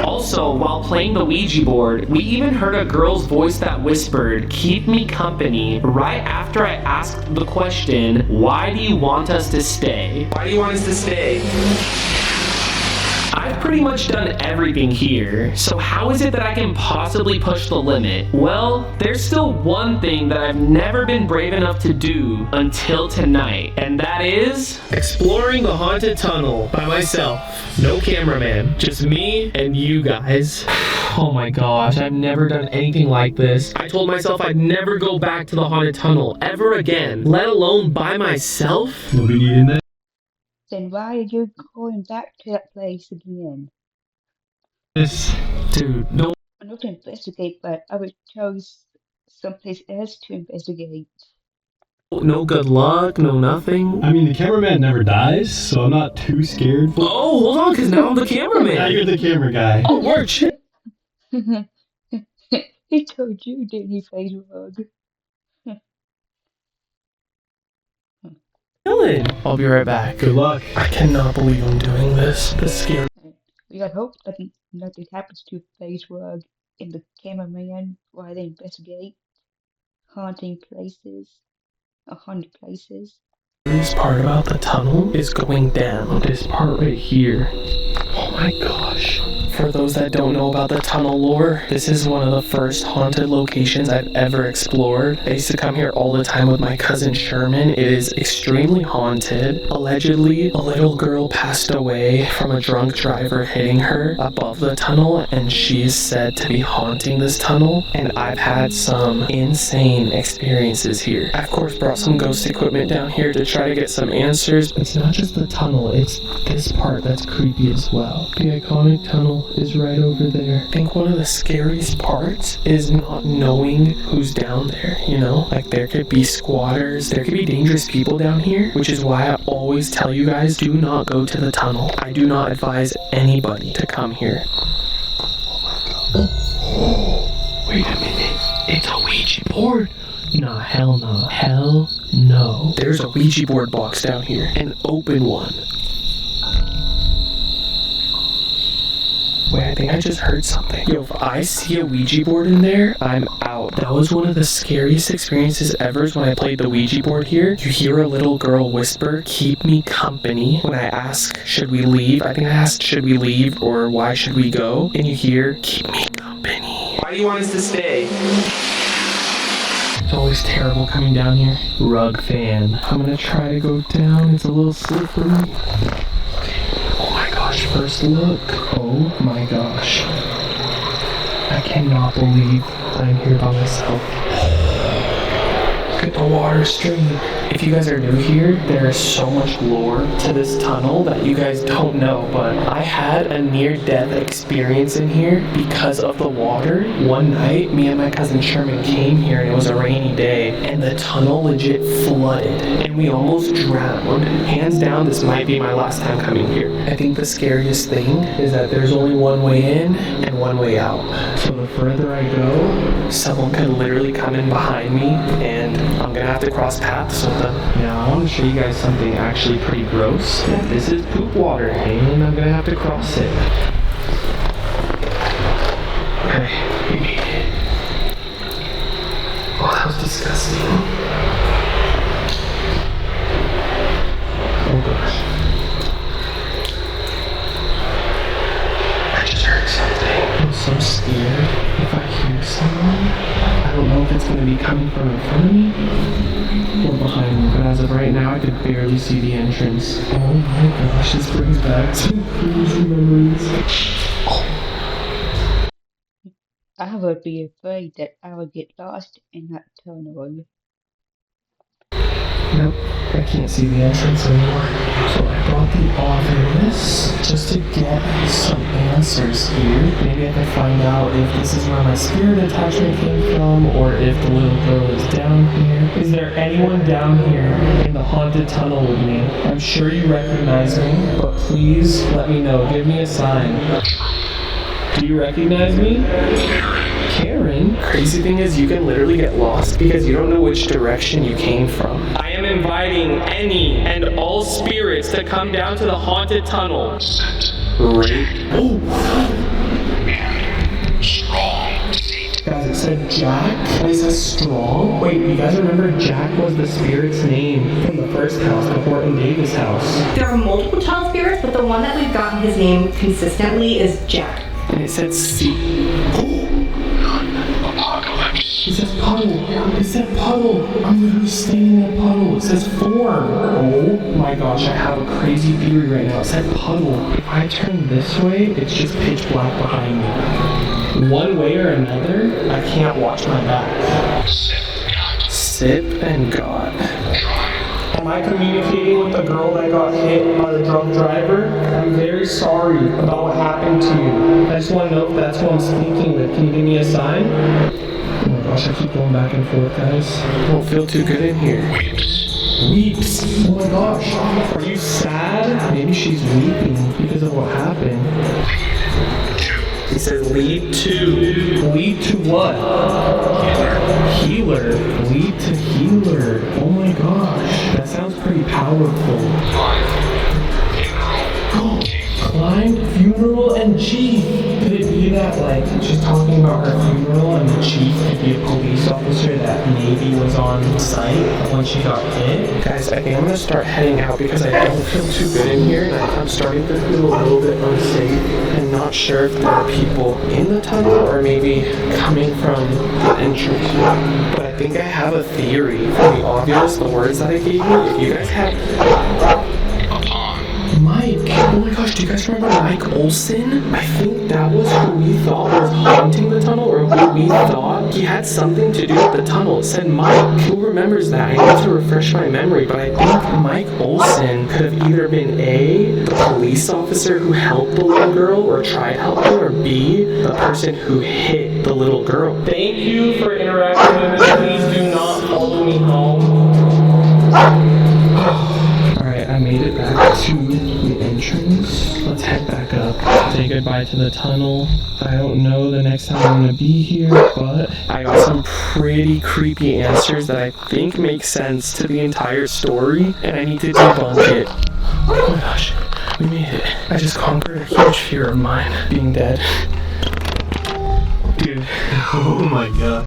[SPEAKER 2] Also, while playing the Ouija board, we even heard a girl's voice that whispered, "Keep me company," right after I asked the question, "Why do you want us to stay?" Why do you want us to stay? I've pretty much done everything here, so how is it that I can possibly push the limit? Well, there's still one thing that I've never been brave enough to do until tonight, and that is exploring the haunted tunnel by myself. No cameraman, just me and you guys. Oh my gosh, I've never done anything like this. I told myself I'd never go back to the haunted tunnel ever again, let alone by myself.
[SPEAKER 4] Nobody in there?
[SPEAKER 1] Then why are you going back to that place again?
[SPEAKER 4] This.
[SPEAKER 2] Dude, no.
[SPEAKER 1] Not to investigate, but I would chose someplace else to investigate.
[SPEAKER 2] No good luck, no nothing.
[SPEAKER 4] I mean, the cameraman never dies, so I'm not too scared.
[SPEAKER 2] Oh, hold on, because now I'm the
[SPEAKER 4] Now
[SPEAKER 2] cameraman.
[SPEAKER 4] you're the camera guy.
[SPEAKER 2] Oh, word, shit.
[SPEAKER 1] He told you, didn't he, Faze Rug?
[SPEAKER 2] I'll be right back.
[SPEAKER 4] Good luck.
[SPEAKER 2] I cannot believe I'm doing this. This is scary.
[SPEAKER 1] We got hope that nothing happens to Faze Rug and the cameraman while they investigate haunting places, haunted places.
[SPEAKER 2] This part about the tunnel is going down. This part right here. Oh my gosh. For those that don't know about the tunnel lore, this is one of the first haunted locations I've ever explored. I used to come here all the time with my cousin Sherman. It is extremely haunted. Allegedly, a little girl passed away from a drunk driver hitting her above the tunnel, and she is said to be haunting this tunnel. And I've had some insane experiences here. I, of course, brought some ghost equipment down here to try to get some answers. It's not just the tunnel, it's this part that's creepy as well. The iconic tunnel is right over there. I think one of the scariest parts is not knowing who's down there, you know? Like, there could be squatters, there could be dangerous people down here, which is why I always tell you guys, do not go to the tunnel. I do not advise anybody to come here. Oh, wait a minute. It's a Ouija board. Nah, hell no. Hell no. There's a Ouija board box down here. An open one. Wait, I think I just heard something. Yo, if I see a Ouija board in there, I'm out. That was one of the scariest experiences ever when I played the Ouija board here. You hear a little girl whisper, "Keep me company." When I ask, should we leave? I think I asked, should we leave or why should we go? And you hear, "Keep me company." Why do you want us to stay? It's always terrible coming down here. Rug fan. I'm gonna try to go down. It's a little slippery. Oh my gosh, first look. Oh my gosh. I cannot believe I'm here by myself. Look at the water stream. If you guys are new here, there is so much lore to this tunnel that you guys don't know, but I had a near-death experience in here because of the water. One night, me and my cousin Sherman came here and it was a rainy day, and the tunnel legit flooded, and we almost drowned. Hands down, this might be my last time coming here. I think the scariest thing is that there's only one way in and one way out. So the further I go, someone could literally come in behind me, and I'm gonna have to cross paths with them. Now, I want to show you guys something actually pretty gross. This is poop water, and I'm gonna have to cross it. Okay, we made it. Oh, that was disgusting. Oh gosh. I just heard something. I'm so scared. If I hear someone, I don't know if it's gonna be coming from in front of me or behind me, but as of right now, I could barely see the entrance. Oh my gosh, this brings back some crazy memories.
[SPEAKER 1] I would be afraid that I would get lost in that tunnel.
[SPEAKER 2] Nope, I can't see the entrance anymore. So I brought the obvious just to get some answers here. Maybe I can find out if this is where my spirit attachment came from, or if the little girl is down here. Is there anyone down here in the haunted tunnel with me? I'm sure you recognize me, but please let me know. Give me a sign. Do you recognize me? Karen? Crazy thing is, you can literally get lost because you don't know which direction you came from. I am inviting any and all spirits to come down to the haunted tunnel. Right. Oh!
[SPEAKER 7] Strong Satan.
[SPEAKER 2] Guys, it said Jack, and it says strong. Wait, you guys remember Jack was the spirit's name from the first house, the Horton Davis house.
[SPEAKER 3] There are multiple child spirits, but the one that we've gotten his name consistently is Jack.
[SPEAKER 2] And it said C. It says puddle. It said puddle. I'm literally standing in a puddle. It says form. Oh my gosh, I have a crazy theory right now. It said puddle. If I turn this way, it's just pitch black behind me. One way or another, I can't watch my back. Sip and God. Am I communicating with the girl that got hit by the drunk driver? I'm very sorry about what happened to you. I just want to know if that's who I'm speaking with. Can you give me a sign? Oh my gosh, I keep going back and forth, guys. I don't feel too good in here. Weeps. Oh my gosh. Are you sad? Maybe she's weeping because of what happened. He says lead to. Lead to what? Healer. Lead to healer. Oh my gosh. That sounds pretty powerful. Climb, funeral, and chief. Could it be that, like, she's talking about her funeral and the chief could be a police officer that maybe was on site when she got hit? Guys, I think I'm gonna start heading out because I don't feel too good in here and I'm starting to feel a little bit unsafe and not sure if there are people in the tunnel or maybe coming from the entrance. But I think I have a theory from the obvious, the words that I gave you. If you guys have... Mike! Oh my gosh, do you guys remember Mike Olson? I think that was who we thought was haunting the tunnel, or who we thought he had something to do with the tunnel. It said Mike. Who remembers that? I need to refresh my memory, but I think Mike Olson could have either been A, the police officer who helped the little girl, or tried helping, or B, the person who hit the little girl. Thank you for interacting with me. Please do not follow me home. Alright, I made it back to the entrance. Let's head back up. Say goodbye to the tunnel. I don't know the next time I'm gonna be here, but I got some pretty creepy answers that I think make sense to the entire story, and I need to debunk it. Oh my gosh, we made it. I just conquered a huge fear of mine, being dead. Dude.
[SPEAKER 4] Oh my god.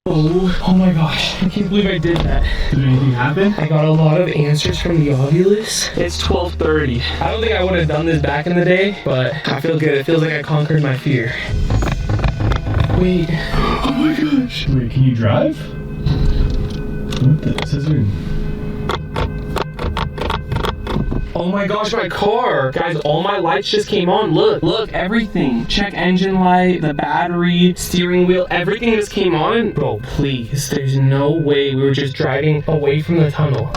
[SPEAKER 2] Oh my gosh, I can't believe I did that.
[SPEAKER 4] Did anything happen?
[SPEAKER 2] I got a lot of answers from the Ovilus. It's 12:30. I don't think I would have done this back in the day, but I feel good. It feels like I conquered my fear. Wait.
[SPEAKER 4] Oh my gosh. Wait, can you drive? What the scissor?
[SPEAKER 2] Oh my gosh, my car! Guys, all my lights just came on. Look, everything. Check engine light, the battery, steering wheel, everything just came on. Bro, please, there's no way we were just driving away from the tunnel.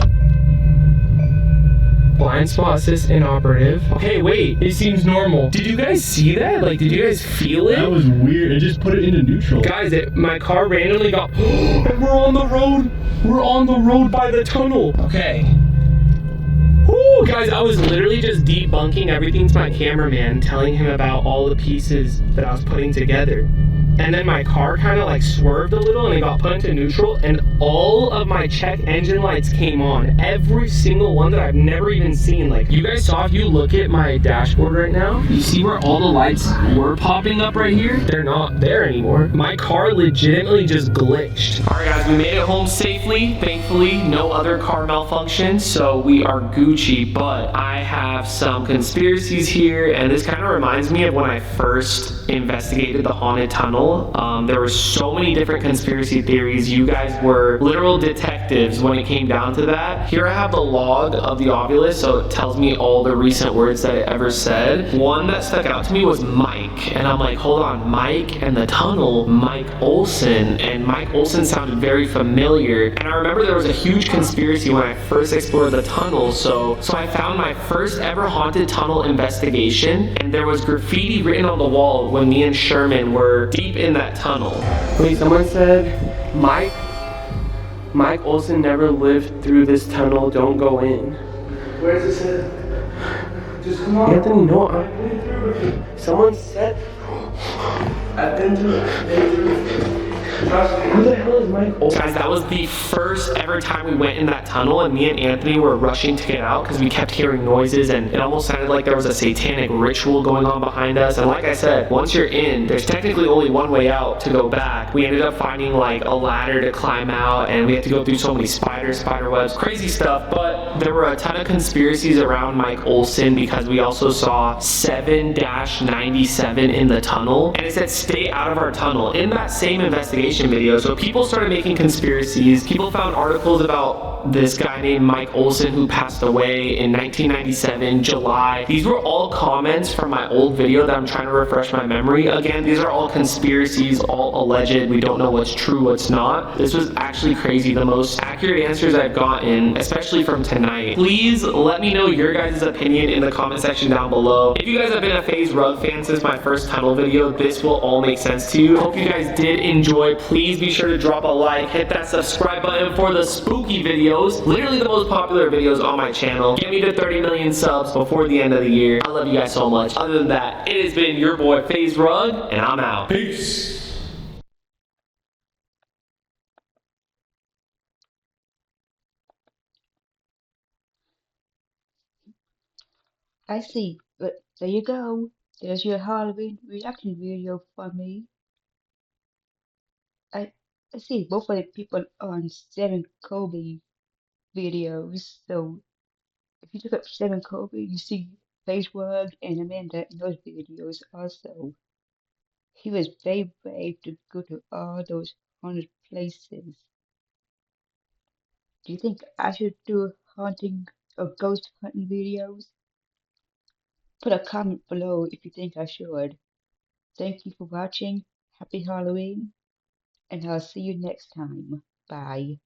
[SPEAKER 2] Blind spot assist inoperative. Okay, wait, it seems normal. Did you guys see that? Like, did you guys feel it?
[SPEAKER 4] That was weird. It just put it into neutral.
[SPEAKER 2] Guys, my car randomly got... And we're on the road! We're on the road by the tunnel! Okay. Woo, guys, I was literally just debunking everything to my cameraman, telling him about all the pieces that I was putting together. And then my car kind of like swerved a little and it got put into neutral, and all of my check engine lights came on. Every single one that I've never even seen. Like, you guys saw, if you look at my dashboard right now, you see where all the lights were popping up right here? They're not there anymore. My car legitimately just glitched. All right, guys, we made it home safely. Thankfully, no other car malfunctioned, so we are Gucci. But I have some conspiracies here, and this kind of reminds me of when I first investigated the haunted tunnel. There were so many different conspiracy theories. You guys were literal detectives when it came down to that. Here I have the log of the Ovilus, so it tells me all the recent words that I ever said. One that stuck out to me was Mike, and I'm like, hold on, Mike and the tunnel, Mike Olson, and Mike Olson sounded very familiar. And I remember there was a huge conspiracy when I first explored the tunnel, so I found my first ever haunted tunnel investigation, and there was graffiti written on the wall when me and Sherman were deep in that tunnel. Wait, someone said, Mike Olson never lived through this tunnel, don't go in.
[SPEAKER 7] Where does it say? Just come on.
[SPEAKER 2] Anthony, no,
[SPEAKER 7] I've been through it.
[SPEAKER 2] someone said,
[SPEAKER 7] I've been through it. Trust me.
[SPEAKER 4] Who the hell is Mike Olson?
[SPEAKER 2] Guys, that was the first ever time we went in that tunnel, and me and Anthony were rushing to get out because we kept hearing noises, and it almost sounded like there was a satanic ritual going on behind us. And like I said, once you're in, there's technically only one way out to go back. We ended up finding like a ladder to climb out, and we had to go through so many spider webs, crazy stuff. But there were a ton of conspiracies around Mike Olson because we also saw 7-97 in the tunnel, and it said stay out of our tunnel in that same investigation video. So people started making conspiracies. People found articles about this guy named Mike Olson who passed away in 1997 July. These were all comments from my old video that I'm trying to refresh my memory. Again, these are all conspiracies, all alleged. We don't know what's true, what's not. This was actually crazy. The most accurate answers I've gotten, especially from tonight. Please let me know your guys' opinion in the comment section down below. If you guys have been a Faze Rug fan since my first tunnel video, this will all make sense to you. Hope you guys did enjoy. Please be sure to drop a like, hit that subscribe button for the spooky videos, literally the most popular videos on my channel. Get me to 30 million subs before the end of the year. I love you guys so much. Other than that, it has been your boy Faze Rug, and I'm out.
[SPEAKER 4] Peace.
[SPEAKER 1] I see, but there you go. There's your Halloween reaction video from me. I, I see both of the people on Seven Kobe videos, so if you look up Seven Kobe, you see Facebook and Amanda in those videos also. He was very brave to go to all those haunted places. Do you think I should do haunting or ghost hunting videos? Put a comment below if you think I should. Thank you for watching. Happy Halloween, and I'll see you next time. Bye.